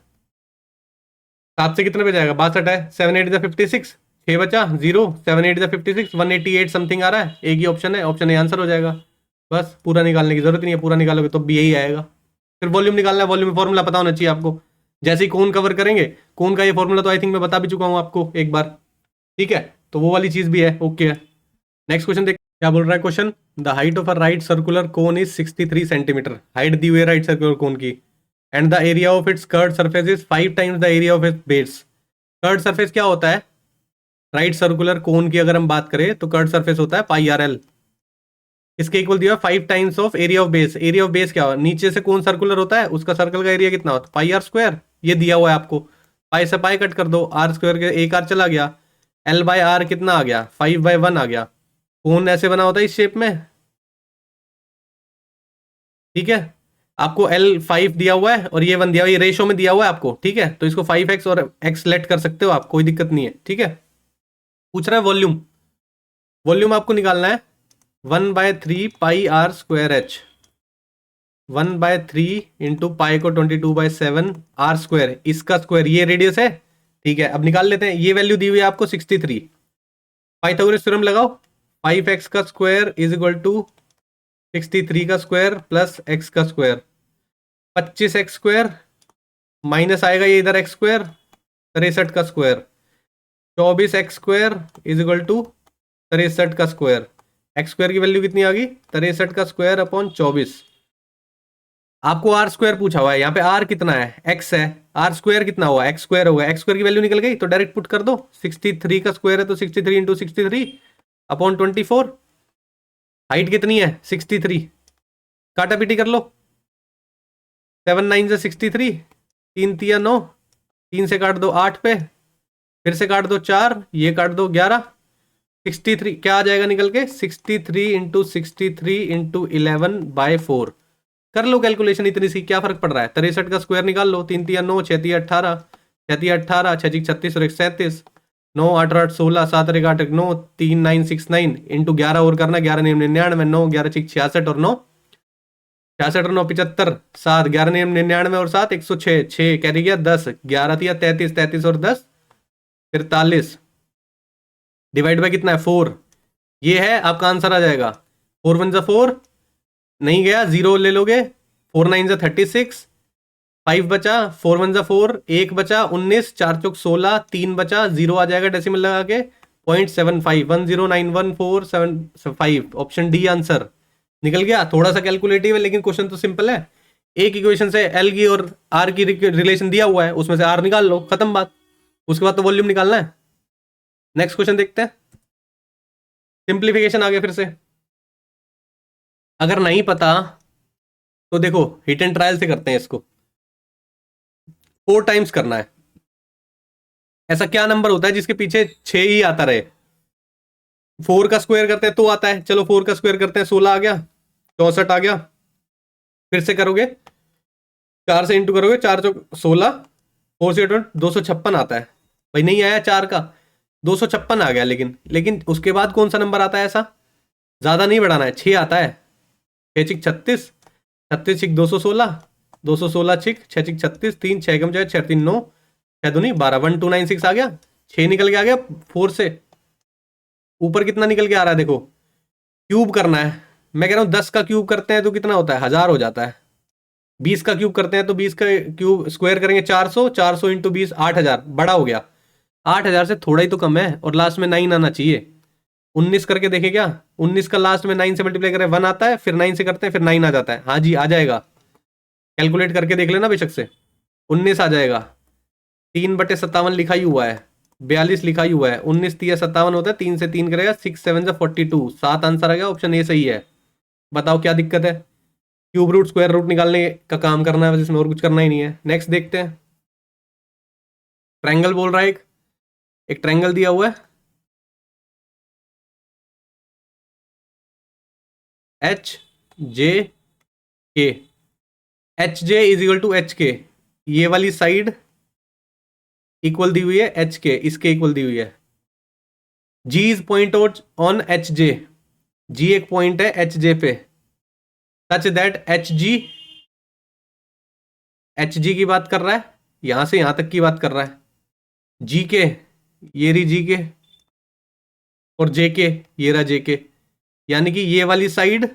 7 से कितने पे जाएगा? 62 है। 7 8 56, 6 बचा 0, 7 8 56, 188 समथिंग आ रहा है। एक ही ऑप्शन है, ऑप्शन ए आंसर हो जाएगा। बस पूरा निकालने की जरूरत नहीं है, पूरा निकालोगे तो भी यही आएगा। फिर वॉल्यूम निकालना है, वॉल्यूम फॉर्मूला पता होना चाहिए आपको। जैसे ही कोन कवर करेंगे, कोन का ये फॉर्मूला तो आई थिंक मैं बता भी चुका हूँ आपको एक बार। ठीक है, तो वो वाली चीज भी है, ओके है। नेक्स्ट क्वेश्चन देख, क्या बोल रहा है question? The height of a right circular cone is 63 centimetre. Height दी हुई है राइट सर्कुलर कोन की, and the area of its curved surface is 5 times the area of its base. Curved surface क्या होता है? राइट सर्कुलर कोन की अगर हम बात करें तो कर्ड सरफेस होता है πRL। इसके इक्वल दिया 5 times of area of base. Area of base क्या होगा? नीचे से कौन सर्कुलर होता है, उसका सर्कल का एरिया कितना होता है? πr²। ये दिया हुआ है आपको, पाई से पाई कट कर दो, r² के एक r चला गया, l/r कितना आ गया? 5/1 आ गया। कोन ऐसे बना होता है इस शेप में। ठीक है, आपको L5 दिया हुआ है और ये 1 दिया हुआ है, ये रेशो में दिया हुआ है आपको। ठीक है, तो इसको 5x और x लेट कर सकते हो आप, कोई दिक्कत नहीं है। ठीक है, पूछ रहा है वॉल्यूम। वॉल्यूम आपको निकालना है 1/3 pi r square h. 1/3 into pi को 22/7 आर स्क्वायर, इसका स्क्वायर, ये रेडियस है। ठीक है, अब निकाल लेते हैं। ये वैल्यू दी हुई है आपको 63। पाइथागोरस थ्योरम लगाओ। 5x का स्क्वायर इज इक्वल टू 63 का स्क्वायर प्लस x का स्क्वायर। 25x स्क्वायर माइनस आएगा ये इधर x स्क्वायर, 63 का square. 24x square is equal to 63 का स्क्वायर। x स्क्वायर की वैल्यू कितनी आ गई? 63 का स्क्वायर अपॉन 24। आपको आर स्क्वायर पूछा हुआ है, यहाँ पे आर कितना है? x है। आर स्क्वायर कितना हुआ? x स्क्वायर होगा। x स्क्वायर की वैल्यू निकल गई तो डायरेक्ट पुट कर दो। 63 का स्क्वायर है तो 63 इंटू 63 अपॉन 24। हाइट कितनी है? 63। काटा पीटी कर लो। 7 9 से 63, 3 तिया 9, 3 से काट दो 8 पे, फिर से काट दो 4, ये काट दो 11। 63 क्या आ जाएगा निकल के? 63 इंटू 63 इंटू 11/4। कर लो कैलकुलेशन, इतनी सी, क्या फर्क पड़ रहा है? 63 का स्क्वायर निकाल लो। 3 तिया 9, 6 तिया 18, 6 तिया 18, 6 36 और 1 37, 9 8 8 16, 7 8 8 9, 3 9 6 9 इंटू 11 और करना, 11 99, 9 11 66 और 9 66 और 9 75, 7 11 99 और 7 106, 6 कैरी गया 10, 11 तिया 33, 33 और 10 43, डिवाइड बाय कितना है? 4। ये है आपका आंसर आ जाएगा। 4 1 4 नहीं गया, 0 ले लोगे। 4 9 36, 5 बचा, 4 1 4, 1 बचा, 19, 4 चौक 16, 3 बचा, 0 आ जाएगा डेसिमल लगा के 0.75, 1091475। ऑप्शन डी आंसर निकल गया। थोड़ा सा कैलकुलेटिव है लेकिन क्वेश्चन तो सिंपल है। एक इक्वेशन से एल की और आर की रिलेशन दिया हुआ है, उसमें से आर निकाल लो, खत्म बात। उसके बाद तो वॉल्यूम निकालना है। नेक्स्ट क्वेश्चन देखते हैं। सिंप्लीफिकेशन आ गया फिर से। अगर नहीं पता तो देखो, हिट एंड ट्रायल से करते हैं इसको। 4 टाइम्स करना है। ऐसा क्या नंबर होता है जिसके पीछे 6 ही आता रहे? 4 का स्क्वायर करते हैं तो आता है, चलो 4 का स्क्वायर करते हैं, 16 आ गया, 64 आ गया। फिर से करोगे, 4 से इंटू करोगे, 4 चौक 16, 4 से 256 आता है। भाई नहीं आया 4 का, 256 आ गया। लेकिन उसके बाद कौन सा नंबर आता है? ऐसा ज्यादा नहीं बढ़ाना है, 6 आता है। 6 छिक 36, 36 छिक 216, 216 छिक 6 छिक 36, 3 6 कम जाए 6 3 9, 6 दूनी 12, 1296 आ गया। 6 निकल के आ गया 4 से। ऊपर कितना निकल के आ रहा है देखो, क्यूब करना है। मैं कह रहा हूं 10 का क्यूब करते हैं तो कितना होता है? 1000 हो जाता है। 20 का क्यूब करते हैं तो 20 का क्यूब स्क्वायर करेंगे 400, 400 इंटू 20 8000, बड़ा हो गया। 8000 से थोड़ा ही तो कम है, और लास्ट में 9 आना चाहिए। 19 करके देखे क्या? 19 का लास्ट में 9 से मल्टीप्लाई करें 1 आता है, फिर 9 से करते हैं फिर 9 आ जाता है। हाँ जी आ जाएगा, कैलकुलेट करके देख लेना बेशक से। 19 आ जाएगा। 3/57 लिखा ही हुआ है, 42 लिखा ही हुआ है। 19 3 57 होता है, 3 से 3 करेगा 6 7 42, 7 आंसर आ गया। ऑप्शन ए सही है। बताओ क्या दिक्कत है? क्यूब रूट स्क्वायर रूट निकालने का काम करना है, जिसमें और कुछ करना ही नहीं है। नेक्स्ट देखते हैं। ट्रायंगल बोल रहा है, एक ट्रायंगल दिया हुआ है H J K. H J is equal to H K, ये वाली साइड इक्वल दी हुई है एच के, इसके इक्वल दी हुई है। G is point out on H J, G एक पॉइंट है एच जे पे, सच दैट एच जी की बात कर रहा है, यहां से यहां तक की बात कर रहा है। जी के, ये रही जी के, और जे के, ये रहा जे के। यानी कि ये वाली साइड,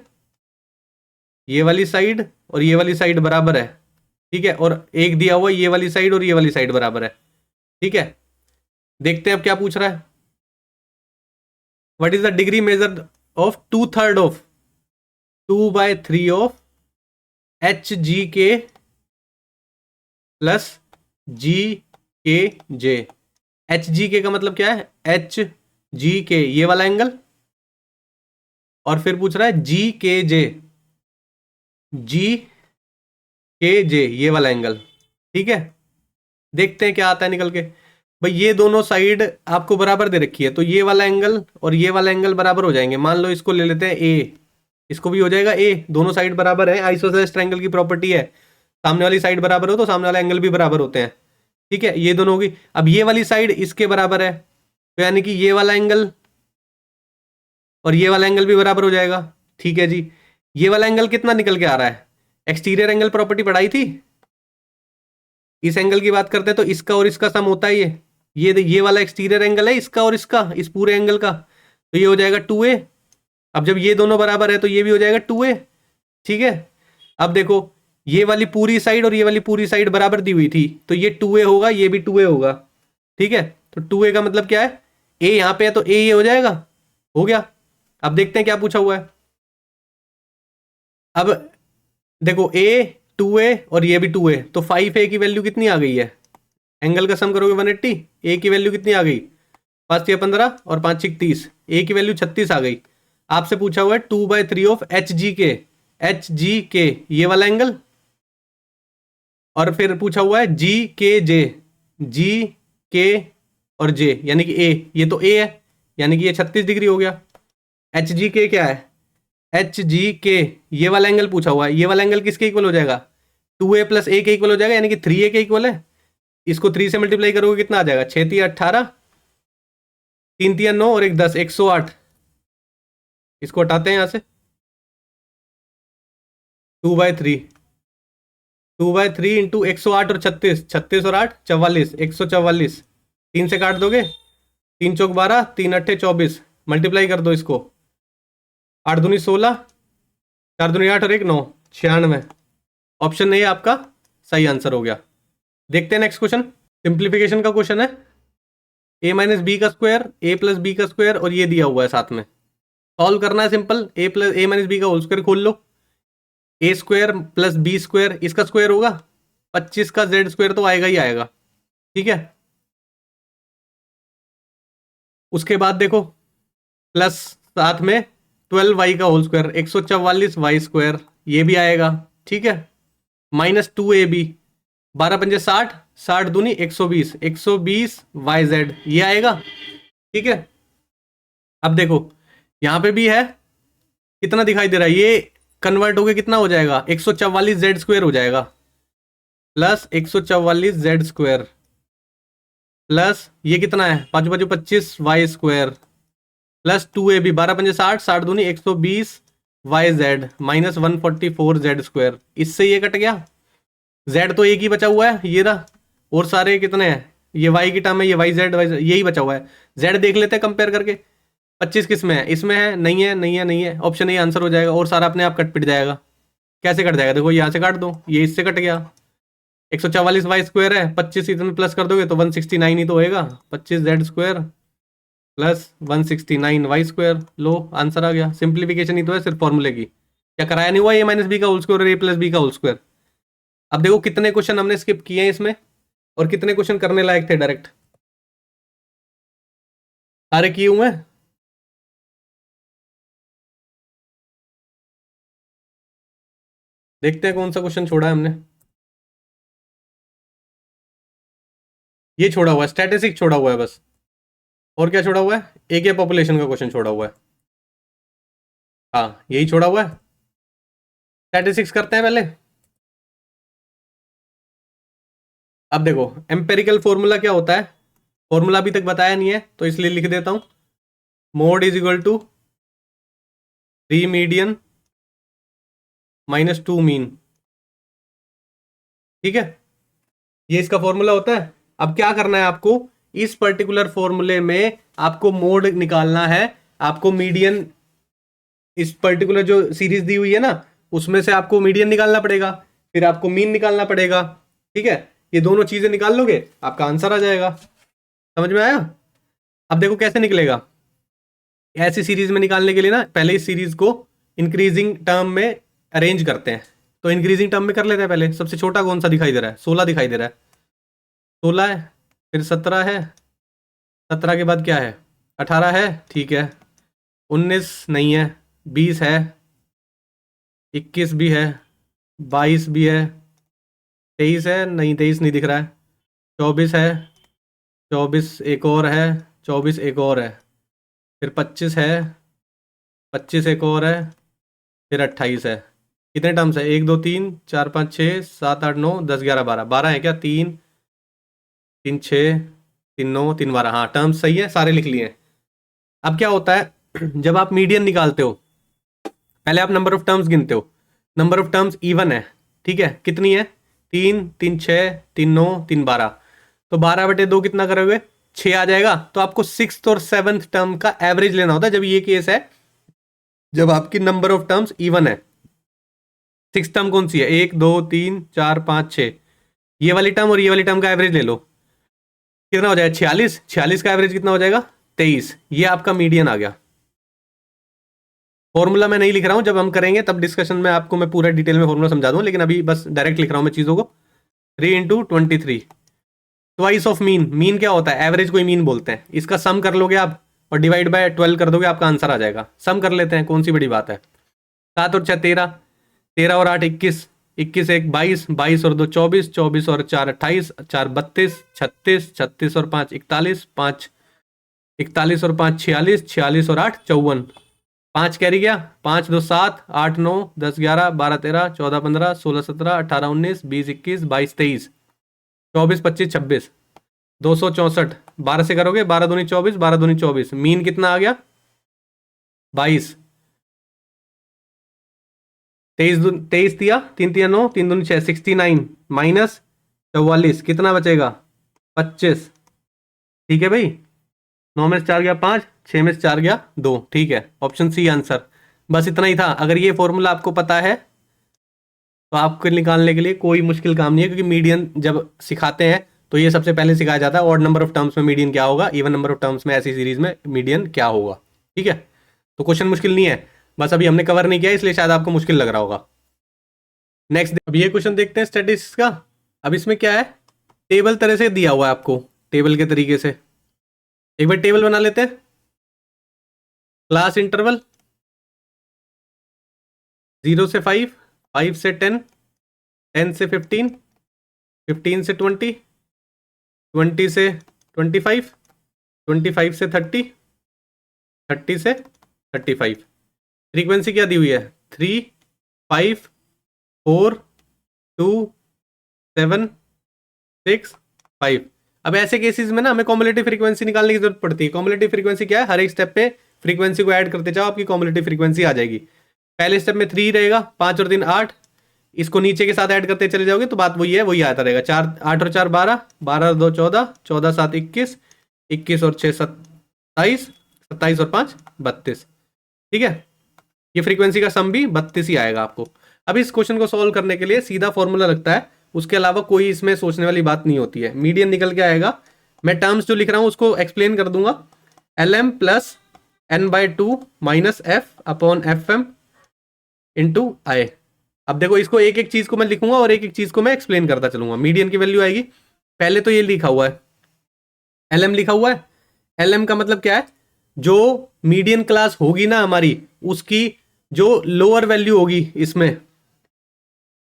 ये वाली साइड और ये वाली साइड बराबर है। ठीक है, और एक दिया हुआ ये वाली साइड और ये वाली साइड बराबर है। ठीक है, देखते हैं अब क्या पूछ रहा है। What is the degree measure of 2/3 of 2/3 of H G के प्लस जी के जे। एच जी के का मतलब क्या है? एच जी के ये वाला एंगल, और फिर पूछ रहा है जी के जे, जी के जे ये वाला एंगल। ठीक है, देखते हैं क्या आता है निकल के। भाई ये दोनों साइड आपको बराबर दे रखी है, तो ये वाला एंगल और ये वाला एंगल बराबर हो जाएंगे। मान लो इसको ले लेते हैं ए, इसको भी हो जाएगा ए, दोनों साइड बराबर है। आइसोसेलेस ट्रायंगल की प्रॉपर्टी है, सामने वाली साइड बराबर हो तो सामने वाला एंगल भी बराबर होते हैं। ठीक है, ये दोनों होगी। अब ये वाली साइड इसके बराबर है, तो यानी कि ये वाला एंगल और ये वाला एंगल भी बराबर हो जाएगा। ठीक है जी, ये वाला एंगल कितना निकल के आ रहा है? एक्सटीरियर एंगल प्रॉपर्टी पढ़ाई थी। इस एंगल की बात करते हैं तो इसका और इसका सम होता है ये वाला एक्सटीरियर एंगल है इसका और इसका, इस पूरे एंगल का, तो ये हो जाएगा 2a। अब जब ये दोनों बराबर है तो ये भी हो जाएगा 2a। ठीक है, अब देखो ये वाली पूरी साइड और ये वाली पूरी साइड बराबर दी हुई थी, तो ये 2a होगा, ये भी 2a होगा। ठीक है, तो 2a का मतलब क्या है, a यहां पे है तो a ये हो जाएगा, हो गया। अब देखते हैं क्या पूछा हुआ है। अब देखो a 2a और ये भी 2a, तो 5a की वैल्यू कितनी आ गई है, एंगल का सम करोगे 180, a की वैल्यू कितनी आ गई, 5 या 15 और 5 30, a की वैल्यू 36 आ गई। आपसे पूछा हुआ है 2/3 ऑफ एच जी के ये वाला एंगल, और फिर पूछा हुआ है जी के और जे यानी कि ए, ये तो ए है यानी कि ये 36 डिग्री हो गया। एच जी के क्या है, एच जी के ये वाला एंगल पूछा हुआ है, ये वाला एंगल किसके इक्वल हो जाएगा, 2a + a के इक्वल हो जाएगा यानी कि 3a के इक्वल है। इसको 3 से मल्टीप्लाई करोगे कितना आ जाएगा, 6 3 18, 3 3 9 और 1 10, 108। इसको हटाते हैं यहां से, 2/3 इंटू 108 और 36, 36 और 8 44, 144, 3 से काट दोगे, 3 चौक 12, 3 अट्ठे 24, मल्टीप्लाई कर दो इसको, 8 दूनी 16, 4 दूनी 8 और 1 9, 96। ऑप्शन ए आपका सही आंसर हो गया। देखते हैं नेक्स्ट क्वेश्चन, सिंप्लीफिकेशन का क्वेश्चन है। a - b का स्क्वायर, a + b का स्क्वायर और ये दिया हुआ है साथ में, सॉल्व करना है सिंपल। a - b का होल स्क्वायर खोल लो, a स्क्वायर + b स्क्वायर, इसका स्क्वायर होगा 25 का z स्क्वायर तो आएगा ही आएगा। ठीक है, उसके बाद देखो प्लस साथ में 12y का होल स्क्वायर, 144y स्क्वायर, ये भी आएगा। ठीक है, -2ab, 12 पंजे 60, 60 दूनी 120, 120 yz ये आएगा। ठीक है, अब देखो यहां पे भी है, कितना दिखाई दे रहा है, ये कन्वर्ट होके कितना हो जाएगा, 144z स्क्वायर हो जाएगा, प्लस 144z स्क्वायर, प्लस ये कितना है 5 5 25 y स्क्वायर, प्लस 2ab, 12 पंजे 60, 60 दूनी 120 yz, -144z स्क्वायर। इससे ये कट गया, z तो एक ही बचा हुआ है ये रहा, और सारे कितने हैं, ये y की टर्म है, ये yz यही बचा हुआ है। z देख लेते हैं कंपेयर करके, 25 किस में है, इसमें है, नहीं है नहीं है नहीं है, ऑप्शन ए आंसर हो जाएगा, और सारा अपने आप कट पिट जाएगा। कैसे कट जाएगा, देखो यहाँ से काट दो, ये इससे कट गया, 144 वाई स्क्वायर है, 25 इसमें प्लस कर दोगे तो 169 ही तो होएगा, 25z square plus 169 y square. लो आंसर आ गया, सिंप्लीफिकेशन ही तो है सिर्फ फॉर्मूले की, क्या कराया नहीं हुआ a - b का होल स्क्वायर और a + b का होल स्क्वायर। अब देखो कितने क्वेश्चन हमने स्किप किए हैं इसमें, और कितने क्वेश्चन करने लायक थे डायरेक्ट, सारे किए हुए हैं। देखते हैं कौन सा क्वेश्चन छोड़ा है हमने, ये छोड़ा हुआ है, स्टैटिस्टिक छोड़ा हुआ है बस, और क्या छोड़ा हुआ है, एक या पॉपुलेशन का क्वेश्चन छोड़ा हुआ है, हाँ यही छोड़ा हुआ है। स्टैटिस्टिक्स करते हैं पहले। अब देखो एम्पेरिकल फॉर्मूला क्या होता है, फॉर्मूला अभी तक बताया नहीं है तो इसलिए लिख देता हूं, mode is equal to 3 median -2 mean. ठीक है, ये इसका फॉर्मूला होता है। अब क्या करना है आपको, इस पर्टिकुलर फॉर्मूले में आपको मोड निकालना है, आपको मीडियन, इस पर्टिकुलर जो सीरीज दी हुई है ना उसमें से आपको मीडियन निकालना पड़ेगा, फिर आपको मीन निकालना पड़ेगा। ठीक है, ये दोनों चीजें निकाल लोगे आपका आंसर आ जाएगा। समझ में आया। अब देखो कैसे निकलेगा, ऐसी सीरीज में निकालने के लिए ना पहले इस सीरीज को इंक्रीजिंग टर्म में अरेंज करते हैं, तो इंक्रीजिंग टर्म में कर लेते हैं। पहले सबसे छोटा कौन सा दिखाई दे रहा है, 16 दिखाई दे रहा है, 16 है, फिर 17 है, 17 के बाद क्या है, 18 है, ठीक है, 19 नहीं है, 20 है, 21 भी है, 22 भी है, 23 है, नहीं 23 नहीं दिख रहा है, 24 है, 24 एक और है, 24 एक और है, फिर 25 है, 25 एक और है, फिर 28 है। कितने टर्म्स है, 1 2 3 4 5 6 7 8 9 10 11 12, 12 है क्या, 3 3 6 3 9 3 12, हाँ टर्म्स सही है, सारे लिख लिए हैं। अब क्या होता है जब आप मीडियन निकालते हो, पहले आप नंबर ऑफ टर्म्स गिनते हो, नंबर ऑफ टर्म्स इवन है ठीक है, कितनी है, 3 3 6 3 9 3 12, तो 12/2 कितना करोगे, 6 आ जाएगा। तो आपको 6th और 7th टर्म का एवरेज लेना होता है जब ये केस है, जब आपकी नंबर ऑफ टर्म्स इवन है। 6th टर्म कौन सी है, 1 2 3 4 5 6, ये वाली टर्म और ये वाली टर्म का एवरेज ले लो, कितना हो जाएगा, 46, 46 का एवरेज कितना हो जाएगा, 23, ये आपका मीडियन आ गया। फॉर्मूला मैं नहीं लिख रहा हूं, जब हम करेंगे तब डिस्कशन में आपको मैं पूरा डिटेल में फॉर्मूला समझा दूं, लेकिन अभी बस डायरेक्ट लिख रहा हूं मैं चीजों को। 3 × 23 ट्वाइस ऑफ मीन, मीन क्या होता है, एवरेज को ही मीन बोलते हैं। इसका सम कर लोगे आप और डिवाइड बाय 12 कर दोगे, आपका आंसर आ जाएगा। सम कर लेते हैं, कौन सी बड़ी बात है। 7 और 6 13, 13 और 8 21, 21 1 22, 22 और 2 24, 24 और 4 28, 4 32, 36, 36 और 5 41, 5 41 और 5 46, 46 और 8 54, 5 कैरी गया, 5 2 7, 8 9 10 11 12 13 14 15 16 17 18 19 20 21 22 23 24 25 26, 264, 12 से करोगे, 12 दूनी 24, 12 दूनी 24, मीन कितना आ गया, 22, 23 दिया, 3 3 9, 3 दूनी 6, 69 माइनस 44, कितना बचेगा, 25। ठीक है भाई, 9 में से 4 गया 5, 6 में से 4 गया 2, ठीक है, ऑप्शन सी आंसर। बस इतना ही था। अगर ये फॉर्मूला आपको पता है तो आपको निकालने के लिए कोई मुश्किल काम नहीं है, क्योंकि मीडियन जब सिखाते हैं तो ये सबसे पहले सिखाया जाता है, ऑड नंबर ऑफ टर्म्स में मीडियन क्या होगा, इवन नंबर ऑफ टर्म्स में ऐसी सीरीज में मीडियन क्या होगा। ठीक है, तो क्वेश्चन मुश्किल नहीं है, बस अभी हमने कवर नहीं किया इसलिए शायद आपको मुश्किल लग रहा होगा। नेक्स्ट, अब ये क्वेश्चन देखते हैं स्टैटिस्टिक्स का। अब इसमें क्या है, टेबल तरह से दिया हुआ है आपको, टेबल के तरीके से एक बार टेबल बना लेते हैं। क्लास इंटरवल 0 से 5, 5 से 10, 10 से 15, 15 से 20, 20 से 25, 25 से 30, 30 से 35। फ्रीक्वेंसी क्या दी हुई है, 3 5 4 2 7 6 5। अब ऐसे केसेस में ना हमें कॉम्युलेटिव फ्रीक्वेंसी निकालने की जरूरत पड़ती है। कॉम्युलेटिव फ्रीक्वेंसी क्या है, हर एक स्टेप पे फ्रीक्वेंसी को ऐड करते जाओ, आपकी कॉम्युलेटिव फ्रीक्वेंसी आ जाएगी। पहले स्टेप में 3 रहेगा, 5 और 3 8, इसको नीचे के साथ ऐड करते चले जाओगे तो बात वही है, वही आता रहेगा। 4 8 और 4 12, 12 और 2 14, 14 7 21, 21 और 6 27, 27 और 5 32। ठीक है, ये फ्रीक्वेंसी का सम भी 32 ही आएगा आपको। अब इस क्वेश्चन को सॉल्व करने के लिए सीधा फॉर्मूला लगता है, उसके अलावा कोई इसमें सोचने वाली बात नहीं होती है। मीडियन निकल के आएगा, मैं टर्म्स जो लिख रहा हूं उसको एक्सप्लेन कर दूंगा। LM plus n/2 minus f upon FM into i. अब देखो, इसको एक एक चीज को मैं लिखूंगा और एक एक चीज को मैं एक्सप्लेन करता चलूंगा। मीडियन की वैल्यू आएगी, पहले तो ये लिखा हुआ है LM लिखा हुआ है। LM का मतलब क्या है, जो मीडियन क्लास होगी ना हमारी, उसकी जो लोअर वैल्यू होगी इसमें,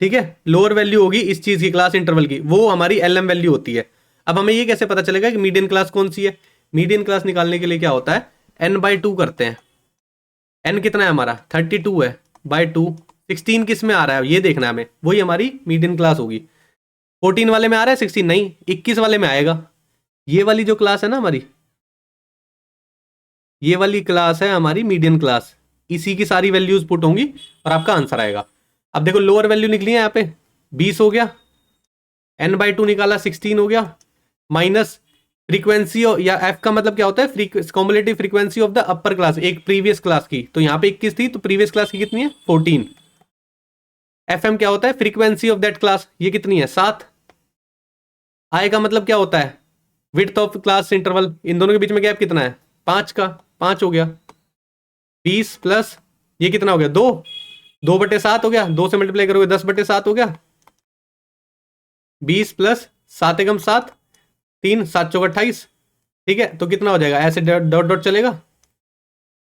ठीक है, लोअर वैल्यू होगी इस चीज की, क्लास इंटरवल की, वो हमारी LM वैल्यू होती है। अब हमें ये कैसे पता चलेगा कि मीडियन क्लास कौन सी है। मीडियन क्लास निकालने के लिए क्या होता है, n/2 करते हैं। n कितना है हमारा, 32 है, बाय 2। 16 किस में आ रहा है ये देखना है हमें, वही हमारी मीडियन क्लास होगी। 14 वाले में आ रहा है 16, नहीं 21 वाले में आएगा। ये वाली जो क्लास है ना हमारी, ये वाली क्लास है हमारी मीडियन क्लास, इसी की सारी वैल्यूज पुट होंगी और आपका आंसर आएगा। अब देखो, लोअर वैल्यू निकली है यहाँ पे 20 हो गया, n/2 निकाला 16 हो गया, माइनस फ्रीक्वेंसी या f का मतलब क्या होता है, cumulative frequency of the upper class, एक प्रीवियस क्लास की। तो यहाँ पे 21 थी तो प्रीवियस क्लास की कितनी है, 14। FM क्या होता है, फ्रीक्वेंसी ऑफ दैट क्लास, ये कितनी है, 7। I का मतलब क्या होता है, विड्थ ऑफ क्लास इंटरवल, इन दोनों के बीच में गैप कितना है, 5 का, 5 हो गया। 20 प्लस ये कितना हो गया, 2, 2/7 हो गया, 2 से मल्टीप्लाई करोगे 10/7 हो गया। 20 प्लस 7 एकम 7, 3 7 चौक 28। ठीक है, तो कितना हो जाएगा, ऐसे डॉट डॉट चलेगा,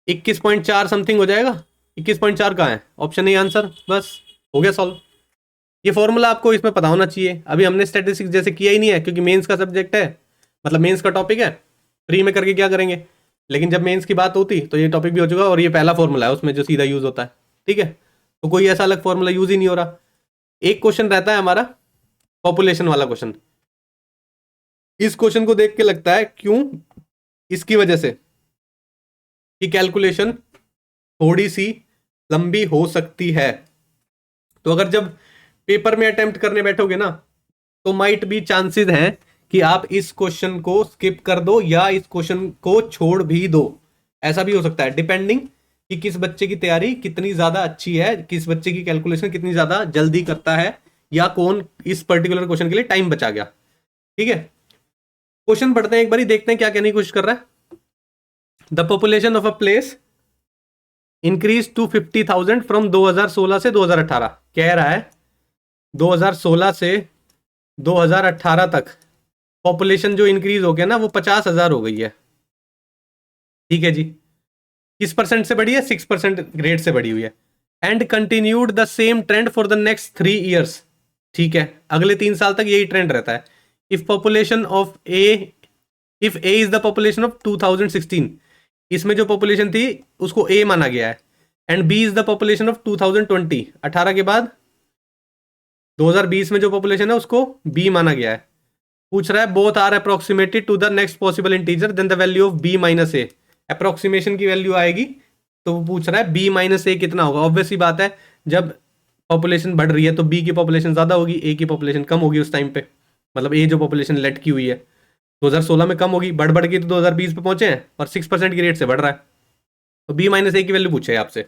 21.4 समथिंग हो जाएगा। 21.4 कहाँ है, ऑप्शन ए आंसर। बस हो गया सॉल्व। ये फॉर्मूला आपको इसमें पता होना चाहिए। अभी हमने स्टैटिस्टिक्स जैसे किया ही नहीं है, क्योंकि मेंस का सब्जेक्ट है, मतलब मेंस का टॉपिक है, फ्री में करके क्या करेंगे। लेकिन जब मेंस की बात होती तो ये टॉपिक भी हो चुका, और ये पहला फॉर्मूला है उसमें जो सीधा यूज होता है। ठीक है, तो कोई ऐसा अलग फॉर्मूला यूज ही नहीं हो रहा। एक क्वेश्चन रहता है हमारा पॉपुलेशन वाला क्वेश्चन। इस क्वेश्चन को देख के लगता है क्यों, इसकी वजह से कि कैलकुलेशन थोड़ी सी लंबी हो सकती है। तो अगर जब पेपर में अटेम्प्ट करने बैठोगे ना, तो माइट बी चांसेस हैं कि आप इस क्वेश्चन को स्किप कर दो या इस क्वेश्चन को छोड़ भी दो। ऐसा भी हो सकता है, डिपेंडिंग कि किस बच्चे की तैयारी कितनी ज्यादा अच्छी है, किस बच्चे की कैलकुलेशन कितनी ज्यादा जल्दी करता है, या कौन इस पर्टिकुलर क्वेश्चन के लिए टाइम बचा गया। ठीक है, क्वेश्चन पढ़ते हैं एक बारी, देखते हैं क्या कहने की कोशिश कर रहा है। The population of a place increase to 50,000 from 2016 से 2018। कह रहा है 2016 से 2018 तक पॉपुलेशन जो इंक्रीज हो गया ना, वो 50,000 हो गई है। ठीक है जी, किस परसेंट से बढ़ी है? 6% रेट से बढ़ी हुई है। And continued the same trend for the next 3 years. ठीक है, अगले 3 साल तक यही ट्रेंड रहता है। If population of A, if A is the population of 2016, इसमें जो पॉपुलेशन थी उसको ए माना गया है, and B is the population of 2020, 18 के बाद 2020 में जो पॉपुलेशन है उसको बी माना गया है। पूछ रहा है both are approximated to the next possible integer then the value of B minus A. Approximation की वैल्यू आएगी, तो वो पूछ रहा है बी माइनस ए कितना होगा। ऑब्वियस सी बात है, जब पॉपुलेशन बढ़ रही है तो बी की पॉपुलेशन ज्यादा होगी, ए की पॉपुलेशन कम होगी उस टाइम पे। मतलब ए जो पॉपुलेशन लटकी हुई है 2016 में कम होगी, बढ़ बढ़ के तो 2020 पे पहुंचे हैं और 6% की रेट से बढ़ रहा है, तो बी माइनस ए की वैल्यू पूछे आपसे।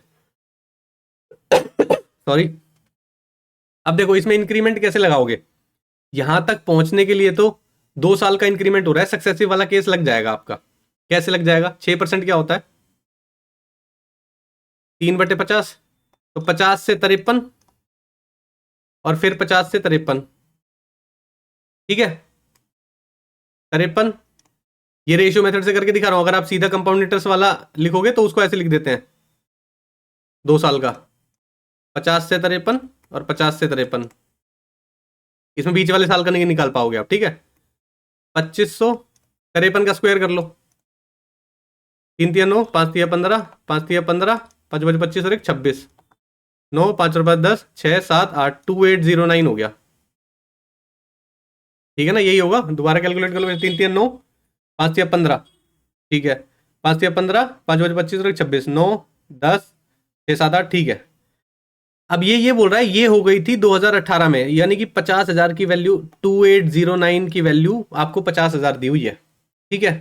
सॉरी। अब देखो इसमें इंक्रीमेंट कैसे लगाओगे, यहां तक पहुंचने के लिए तो 2 साल का इंक्रीमेंट हो रहा है, सक्सेसिव वाला केस लग जाएगा आपका। कैसे लग जाएगा? 6% क्या होता है? 3/50, तो 50 से 53 और फिर 50 से 53। ठीक है, 53। ये रेशियो मेथड से करके दिखा रहा हूं, अगर आप सीधा कंपाउंडेटर्स वाला लिखोगे तो उसको ऐसे लिख देते हैं, 2 साल का 50 से 53 और 50 से 53, इसमें बीच वाले साल का नहीं निकाल पाओगे आप। ठीक है, 2500, 53 का स्क्वायर कर लो, 3 3 9, 5 3 15, 5 3 15, 5 5 25 और 1 26, 9 5 और 5 10, 6 7 8, 2809 हो गया। ठीक है ना, यही होगा। दोबारा कैलकुलेट कर लो, 3 3 9, 5 3 15। ठीक है, 5 3 15, 5 5 25 और 1 26, 9 10 6 7 8। ठीक है, अब ये बोल रहा है ये हो गई थी 2018 में, यानी कि 50,000 की वैल्यू, 2809 की वैल्यू आपको 50,000 दी हुई है। ठीक है,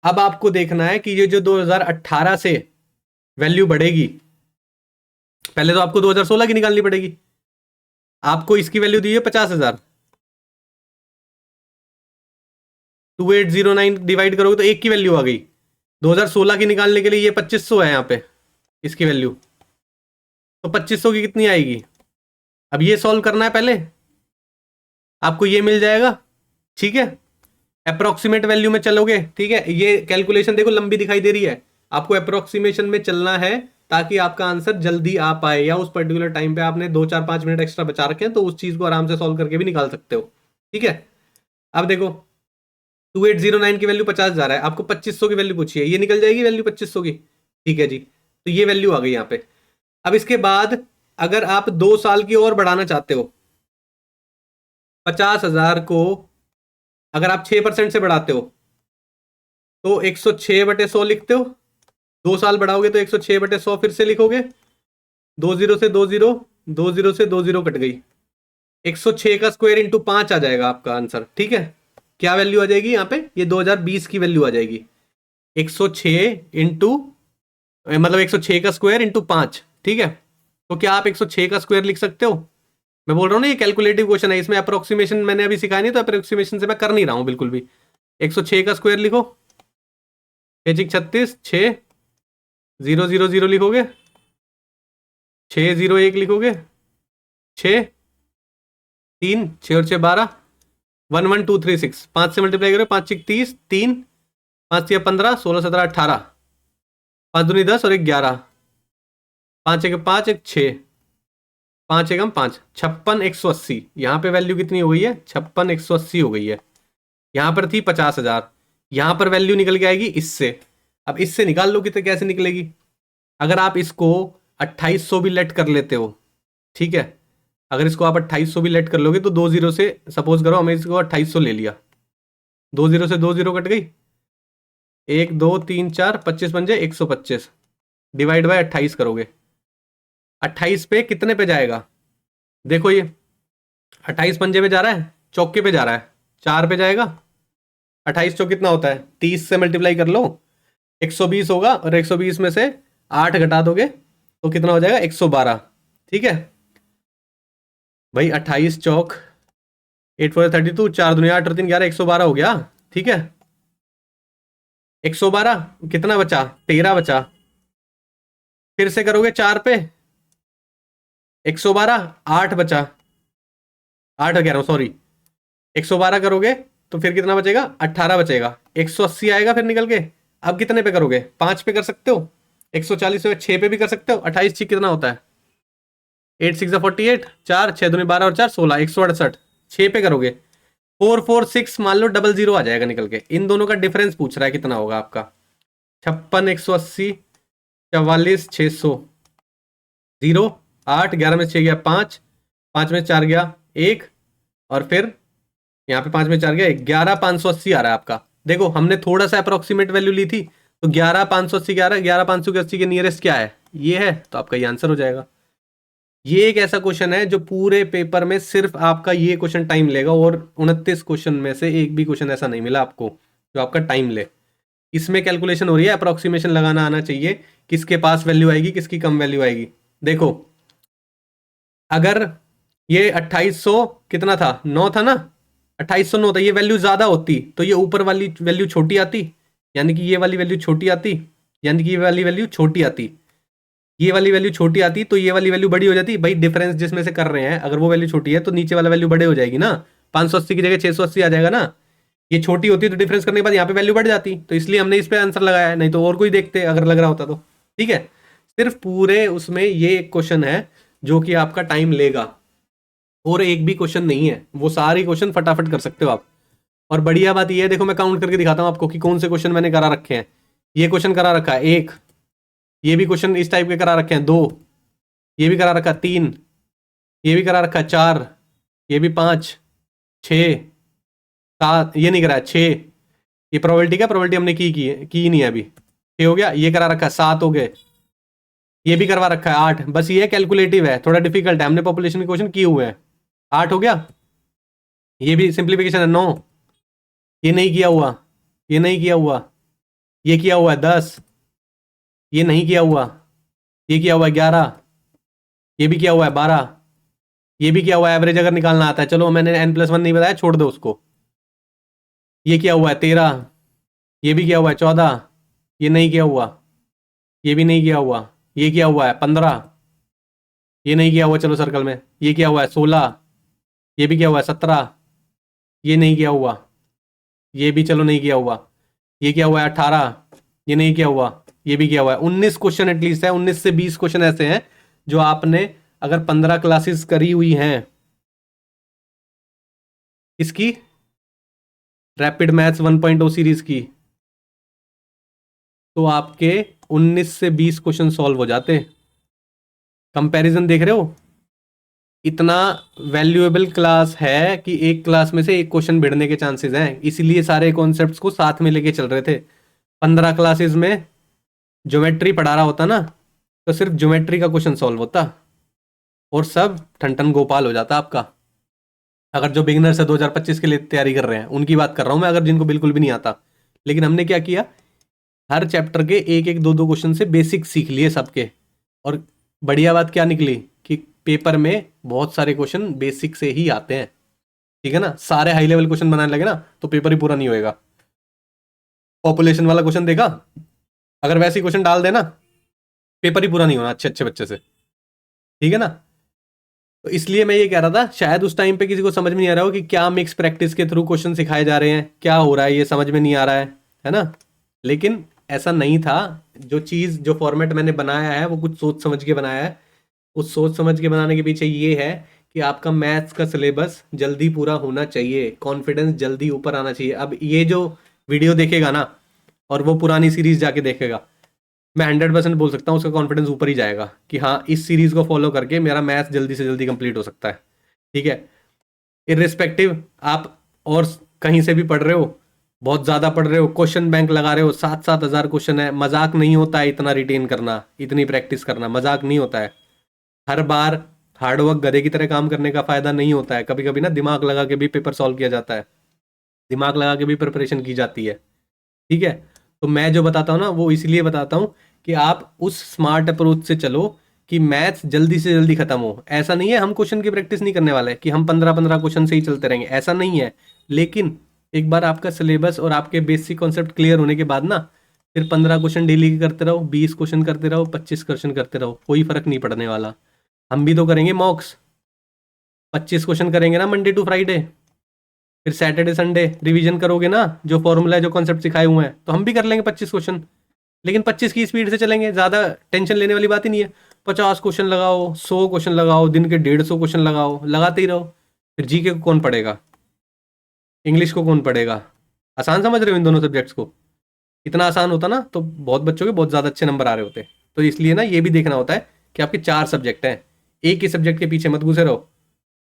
अब आपको देखना है कि ये जो 2018 से वैल्यू बढ़ेगी, पहले तो आपको 2016 की निकालनी पड़ेगी। आपको इसकी वैल्यू दी है 50,000, 2809 डिवाइड करोगे तो एक की वैल्यू आ गई। 2016 की निकालने के लिए ये 2500 है यहाँ पे इसकी वैल्यू, तो 2500 की कितनी आएगी? अब ये सॉल्व करना है पहले, आपको ये मिल जाएगा। ठीक है, अप्रोक्सीमेट वैल्यू में चलोगे। ठीक है, ये कैलकुलेशन देखो लंबी दिखाई दे रही है, आपको अप्रोक्सीमेशन में चलना है ताकि आपका आंसर जल्दी आ पाए, या उस पर्टिकुलर टाइम पे आपने 2 4 5 मिनट एक्स्ट्रा बचा रखे हैं तो उस चीज को आराम से सॉल्व करके भी निकाल सकते हो। ठीक है, अब देखो 2809 की वैल्यू 50,000 है, आपको 2500 की वैल्यू पूछी है, ये निकल जाएगी वैल्यू 2500 की। ठीक है जी, तो ये वैल्यू आ गई यहाँ पे। अब इसके बाद अगर आप 2 साल की और बढ़ाना चाहते हो, 50,000 को अगर आप 6% से बढ़ाते हो तो 106/100 लिखते हो। 2 साल बढ़ाओगे तो 106/100 फिर से लिखोगे, 20 से 20, 20 से 20 कट गई, 106 का स्क्वायर इंटू 5 आ जाएगा आपका आंसर। ठीक है, क्या वैल्यू आ जाएगी यहाँ पे? ये 2020 की वैल्यू आ जाएगी, 106 इंटू, मतलब 106 का स्क्वायर इंटू 5। ठीक है, तो क्या आप 106 का स्क्वायर लिख सकते हो? मैं बोल रहा हूँ ना ये कैलकुलेटिव क्वेश्चन है, इसमें अप्रोक्सीमेशन मैंने अभी सिखाया नहीं, तो अप्रोक्सीमेशन से मैं कर नहीं रहा हूँ बिल्कुल भी। 106 का स्क्वायर लिखो, 6 36, 6 0 0 0 लिखोगे, 6 0 1 लिखोगे, 6 3 6 और 6 12, 1 1 2 3 6, 5 से मल्टीप्लाई करो, 5 6 30, 3 5 6 15, 16 17 18, 5 दूनी 10 और 1 11, 5 1 5 1 6, 5 1 5, 56 180। यहाँ पे वैल्यू कितनी हो गई है? 56 180 हो गई है। यहाँ पर थी 50,000, यहाँ पर वैल्यू निकल के आएगी इससे। अब इससे निकाल लो कितने, कैसे निकलेगी? अगर आप इसको 2800 भी लेट कर लेते हो, ठीक है, अगर इसको आप 2800 भी लेट कर लोगे तो 20 से, सपोज करो हमें इसको 2800 ले लिया, 20 से 20 कट गई, 1 2 3 4 25 बन जाए 125, डिवाइड बाय 28 करोगे, 28 पे कितने पे जाएगा? देखो ये 28 पंजे पे जा रहा है, चौके पे जा रहा है, 4 पे जाएगा। 28 चौक कितना होता है, 30 से मल्टीप्लाई कर लो, 120 होगा, और 120 में से 8 घटा दोगे तो कितना हो जाएगा, 112। ठीक है भाई, 28 चौक 8 4 32, 4 दूनी 8 और 3 11, 112 हो गया। ठीक है 112, कितना बचा, 13 बचा। फिर से करोगे 4 पे, 112, 8 बचा, 8 कह रहा हूं सॉरी, 112 करोगे तो फिर कितना बचेगा, 18 बचेगा, 180 आएगा फिर निकल के। अब कितने पे करोगे, 5 पे कर सकते हो, 140 पे 6 पे भी कर सकते हो। 28 6 कितना होता है, 8 6 48, 4 6 दूनी 12 और 4 16, 168। 6 पे करोगे, 4 4 6 मान लो, 00 आ जाएगा निकल के। इन दोनों का डिफरेंस पूछ रहा है कितना होगा आपका, 56 180, 44 600, 0 8, 11 में 6 गया 5, 5 में 4 गया 1, और फिर यहाँ पे 5 में 4 गया 11 580 आ रहा है आपका। देखो हमने थोड़ा सा अप्रोक्सीमेट वैल्यू ली थी, तो 11 580 11 11 580 के नियरेस्ट क्या है, ये है, तो आपका ये आंसर हो जाएगा। ये एक ऐसा क्वेश्चन है जो पूरे पेपर में सिर्फ आपका ये क्वेश्चन टाइम लेगा, और 29 क्वेश्चन में से एक भी क्वेश्चन ऐसा नहीं मिला आपको जो आपका टाइम ले। इसमें कैलकुलेशन हो रही है, अप्रोक्सीमेशन लगाना आना चाहिए, किसके पास वैल्यू आएगी, किसकी कम वैल्यू आएगी। देखो अगर ये 2800 कितना था, 9 था ना, 2809 था, ये वैल्यू ज्यादा होती तो ये ऊपर वाली वैल्यू छोटी आती, यानी कि ये वाली वैल्यू छोटी आती, यानी कि ये वाली वैल्यू छोटी आती, ये वाली वैल्यू छोटी आती तो ये वाली वैल्यू बड़ी हो जाती। भाई डिफरेंस जिसमें से कर रहे हैं, अगर वो वैल्यू छोटी है तो नीचे वाला वैल्यू बड़े हो जाएगी ना, 580 की जगह 680 आ जाएगा ना। ये छोटी होती तो डिफरेंस करने के बाद यहाँ पे वैल्यू बढ़ जाती, तो इसलिए हमने इस पे आंसर लगाया है, नहीं तो और कोई देखते अगर लग रहा होता तो। ठीक है, सिर्फ पूरे उसमें ये एक क्वेश्चन है जो कि आपका टाइम लेगा, और एक भी क्वेश्चन नहीं है, वो सारे क्वेश्चन फटाफट कर सकते हो आप। और बढ़िया बात ये है, देखो मैं काउंट करके दिखाता हूँ आपको कि कौन से क्वेश्चन मैंने करा रखे हैं। ये क्वेश्चन करा रखा है 1, ये भी क्वेश्चन इस टाइप के करा रखे हैं 2, ये भी करा रखा है 3, ये भी करा रखा है 4, ये भी 5 6 7, ये नहीं करा है 6, ये प्रोबेबिलिटी का प्रोबेबिलिटी हमने की नहीं है अभी, 6 हो गया, ये करा रखा है 7 हो गए, ये भी करवा रखा है 8, बस ये कैलकुलेटिव है, थोड़ा डिफिकल्ट है, हमने पॉपुलेशन के क्वेश्चन किए हुए हैं। 8 हो गया, ये भी सिंप्लीफिकेशन है 9, ये नहीं किया हुआ, ये नहीं किया हुआ, ये किया हुआ है 10, ये नहीं किया हुआ, ये किया हुआ है 11, ये भी किया हुआ है 12, ये भी किया हुआ है, एवरेज अगर निकालना आता है, चलो मैंने n+1 नहीं बताया, छोड़ दो उसको। ये किया हुआ है 13, ये भी किया हुआ है 14, ये नहीं किया हुआ, ये भी नहीं किया हुआ, ये किया हुआ है 15, ये नहीं किया हुआ, चलो सर्कल में, ये किया हुआ है 16, ये भी किया हुआ है 17, ये नहीं किया हुआ, ये भी चलो नहीं किया हुआ, ये किया हुआ है 18, ये नहीं किया हुआ, ये भी किया हुआ है 19 क्वेश्चन एटलीस्ट है, 19 से 20 क्वेश्चन ऐसे हैं जो आपने अगर 15 क्लासेस करी हुई हैं इसकी रैपिड मैथ्स 1.0 सीरीज की, तो आपके 19 से 20 क्वेश्चन सॉल्व हो जाते। कंपैरिजन देख रहे हो, इतना वैल्यूएबल क्लास है कि एक क्लास में से एक क्वेश्चन भिड़ने के चांसेस हैं, इसीलिए सारे कॉन्सेप्ट्स को साथ में लेके चल रहे थे। 15 क्लासेस में ज्योमेट्री पढ़ा रहा होता ना, तो सिर्फ ज्योमेट्री का क्वेश्चन सॉल्व होता और सब ठन गोपाल हो जाता आपका। अगर जो बिगिनर्स है 2025 के लिए तैयारी कर रहे हैं उनकी बात कर रहा हूं मैं, अगर जिनको बिल्कुल भी नहीं आता। लेकिन हमने क्या किया, हर चैप्टर के एक एक दो दो क्वेश्चन से बेसिक सीख लिए सबके, और बढ़िया बात क्या निकली कि पेपर में बहुत सारे क्वेश्चन बेसिक से ही आते हैं। ठीक है ना, सारे हाई लेवल क्वेश्चन बनाने लगे ना तो पेपर ही पूरा नहीं होएगा। पॉपुलेशन वाला क्वेश्चन देखा, अगर वैसे क्वेश्चन डाल देना पेपर ही पूरा नहीं होना अच्छे अच्छे बच्चे से। ठीक है ना, तो इसलिए मैं ये कह रहा था, शायद उस टाइम पे किसी को समझ में नहीं आ रहा हो कि क्या मिक्स प्रैक्टिस के थ्रू क्वेश्चन सिखाए जा रहे हैं, क्या हो रहा है ये समझ में नहीं आ रहा है ना। लेकिन ऐसा नहीं था, जो चीज़ जो फॉर्मेट मैंने बनाया है वो कुछ सोच समझ के बनाया है। उस सोच समझ के बनाने के पीछे ये है कि आपका मैथ्स का सिलेबस जल्दी पूरा होना चाहिए, कॉन्फिडेंस जल्दी ऊपर आना चाहिए। अब ये जो वीडियो देखेगा ना और वो पुरानी सीरीज जाके देखेगा, मैं 100% बोल सकता हूँ उसका कॉन्फिडेंस ऊपर ही जाएगा कि हाँ इस सीरीज को फॉलो करके मेरा मैथ्स जल्दी से जल्दी कंप्लीट हो सकता है। ठीक है, इर्रिस्पेक्टिव आप और कहीं से भी पढ़ रहे हो, बहुत ज़्यादा पढ़ रहे हो, क्वेश्चन बैंक लगा रहे हो, 7,000 क्वेश्चन है, मजाक नहीं होता है इतना रिटेन करना, इतनी प्रैक्टिस करना मजाक नहीं होता है। हर बार हार्ड वर्क गधे की तरह काम करने का फायदा नहीं होता है, कभी कभी ना दिमाग लगा के भी पेपर सॉल्व किया जाता है, दिमाग लगा के भी प्रिपरेशन की जाती है। ठीक है, तो मैं जो बताता हूँ ना वो इसलिए बताता हूँ कि आप उस स्मार्ट अप्रोच से चलो कि मैथ्स जल्दी से जल्दी खत्म हो। ऐसा नहीं है हम क्वेश्चन की प्रैक्टिस नहीं करने वाले कि हम 15-15 क्वेश्चन से ही चलते रहेंगे, ऐसा नहीं है। लेकिन एक बार आपका सिलेबस और आपके बेसिक कॉन्सेप्ट क्लियर होने के बाद ना फिर 15 क्वेश्चन डेली करते रहो, 20 क्वेश्चन करते रहो, 25 क्वेश्चन करते रहो, कोई फर्क नहीं पड़ने वाला। हम भी तो करेंगे मॉक्स, 25 क्वेश्चन करेंगे ना मंडे टू फ्राइडे, फिर सैटरडे संडे रिवीजन करोगे ना, जो फॉर्मूला है जो कॉन्सेप्ट सिखाए हुए हैं, तो हम भी कर लेंगे 25 क्वेश्चन। लेकिन 25 की स्पीड से चलेंगे, ज़्यादा टेंशन लेने वाली बात ही नहीं है। 50 क्वेश्चन लगाओ, 100 क्वेश्चन लगाओ, दिन के 150 क्वेश्चन लगाओ, लगाते ही रहो। फिर जीके को कौन पढ़ेगा, इंग्लिश को कौन पढ़ेगा? आसान समझ रहे हो इन दोनों सब्जेक्ट्स को? इतना आसान होता ना तो बहुत बच्चों के बहुत ज़्यादा अच्छे नंबर आ रहे होते। तो इसलिए ना ये भी देखना होता है कि आपके 4 सब्जेक्ट हैं, एक ही सब्जेक्ट के पीछे मत घुसे रहो।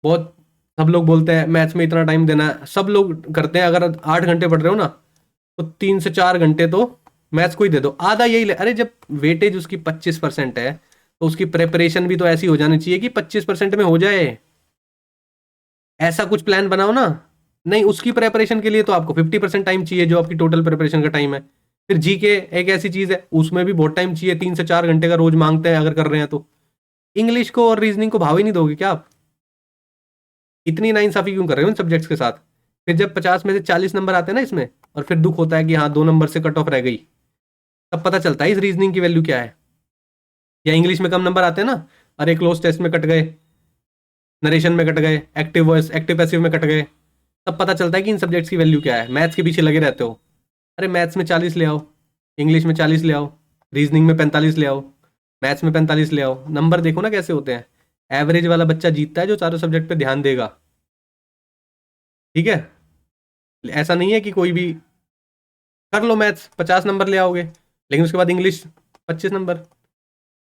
बहुत सब लोग बोलते हैं मैथ्स में इतना टाइम देना है, सब लोग करते हैं। अगर 8 घंटे पढ़ रहे हो ना तो 3 से 4 घंटे तो मैथ्स को ही दे दो, आधा यही ले। अरे जब वेटेज उसकी 25% है तो उसकी प्रेपरेशन भी तो ऐसी हो जानी चाहिए कि 25% में हो जाए। ऐसा कुछ प्लान बनाओ ना। नहीं, उसकी प्रेपरेशन के लिए तो आपको 50% टाइम चाहिए जो आपकी टोटल प्रिपरेशन का टाइम है। फिर जीके एक ऐसी चीज है उसमें भी बहुत टाइम चाहिए, 3 से 4 घंटे का रोज मांगते हैं अगर कर रहे हैं तो। इंग्लिश को और रीजनिंग को भाव ही नहीं दोगे क्या आप? इतनी नाइंसाफी क्यों कर रहे हो इन सब्जेक्ट्स के साथ? फिर जब 50 में से 40 नंबर आते हैं ना इसमें, और फिर दुख होता है कि हाँ 2 नंबर से कट ऑफ रह गई, तब पता चलता है इस रीजनिंग की वैल्यू क्या है। या इंग्लिश में कम नंबर आते हैं ना, अरे क्लोज टेस्ट में कट गए, नरेशन में कट गए, एक्टिव वॉइस एक्टिव पैसिव में कट गए, तब पता चलता है कि इन सब्जेक्ट्स की वैल्यू क्या है। मैथ्स के पीछे लगे रहते हो, अरे मैथ्स में 40 ले आओ, इंग्लिश में 40 ले आओ, रीजनिंग में 45 ले आओ, मैथ्स में 45 ले आओ। नंबर देखो ना कैसे होते हैं। एवरेज वाला बच्चा जीतता है जो चारों सब्जेक्ट पे ध्यान देगा। ठीक है, ऐसा नहीं है कि कोई भी कर लो मैथ्स 50 नंबर ले आओगे, लेकिन उसके बाद इंग्लिश 25 नंबर,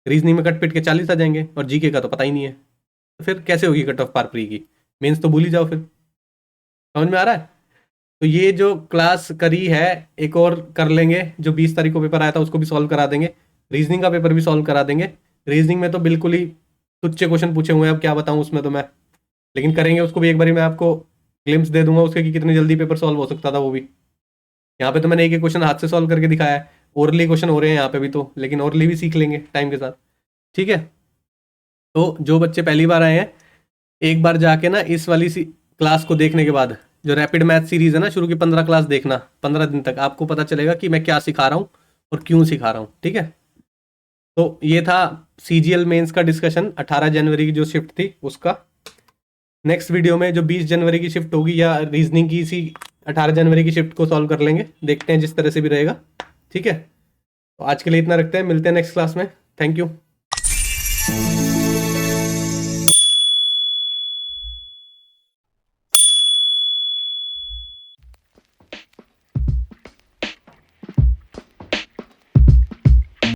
रीजनिंग में कट पिट के 40 आ जाएंगे, और जीके का तो पता ही नहीं है। तो फिर कैसे होगी कट ऑफ पार प्री की? मेंस तो भूल ही जाओ फिर। समझ में आ रहा है? तो ये जो क्लास करी है एक और कर लेंगे, जो 20 तारीख को पेपर आया था उसको भी सॉल्व करा देंगे, रीजनिंग का पेपर भी सॉल्व करा देंगे। रीजनिंग में तो बिल्कुल ही तुच्छ क्वेश्चन पूछे हुए हैं, अब क्या बताऊं उसमें तो मैं, लेकिन करेंगे उसको भी। एक बारी मैं आपको ग्लिम्स दे दूंगा उसके कि कितनी जल्दी पेपर सॉल्व हो सकता था वो भी। यहाँ पे तो मैंने एक एक क्वेश्चन हाथ से सॉल्व करके दिखाया है, ओरली क्वेश्चन हो रहे हैं यहाँ पे भी तो, लेकिन ओरली भी सीख लेंगे टाइम के साथ। ठीक है, तो जो बच्चे पहली बार आए हैं एक बार जाके ना इस वाली क्लास को देखने के बाद, जो रैपिड मैथ सीरीज है ना, शुरू की 15 क्लास देखना, 15 दिन तक आपको पता चलेगा कि मैं क्या सिखा रहा हूँ और क्यों सिखा रहा हूँ। ठीक है, तो ये था सीजीएल मेंस का डिस्कशन 18 जनवरी की जो शिफ्ट थी उसका। नेक्स्ट वीडियो में जो 20 जनवरी की शिफ्ट होगी या रीजनिंग की इसी 18 जनवरी की शिफ्ट को सॉल्व कर लेंगे, देखते हैं जिस तरह से भी रहेगा। ठीक है, तो आज के लिए इतना रखते हैं, मिलते हैं नेक्स्ट क्लास में। Thank you.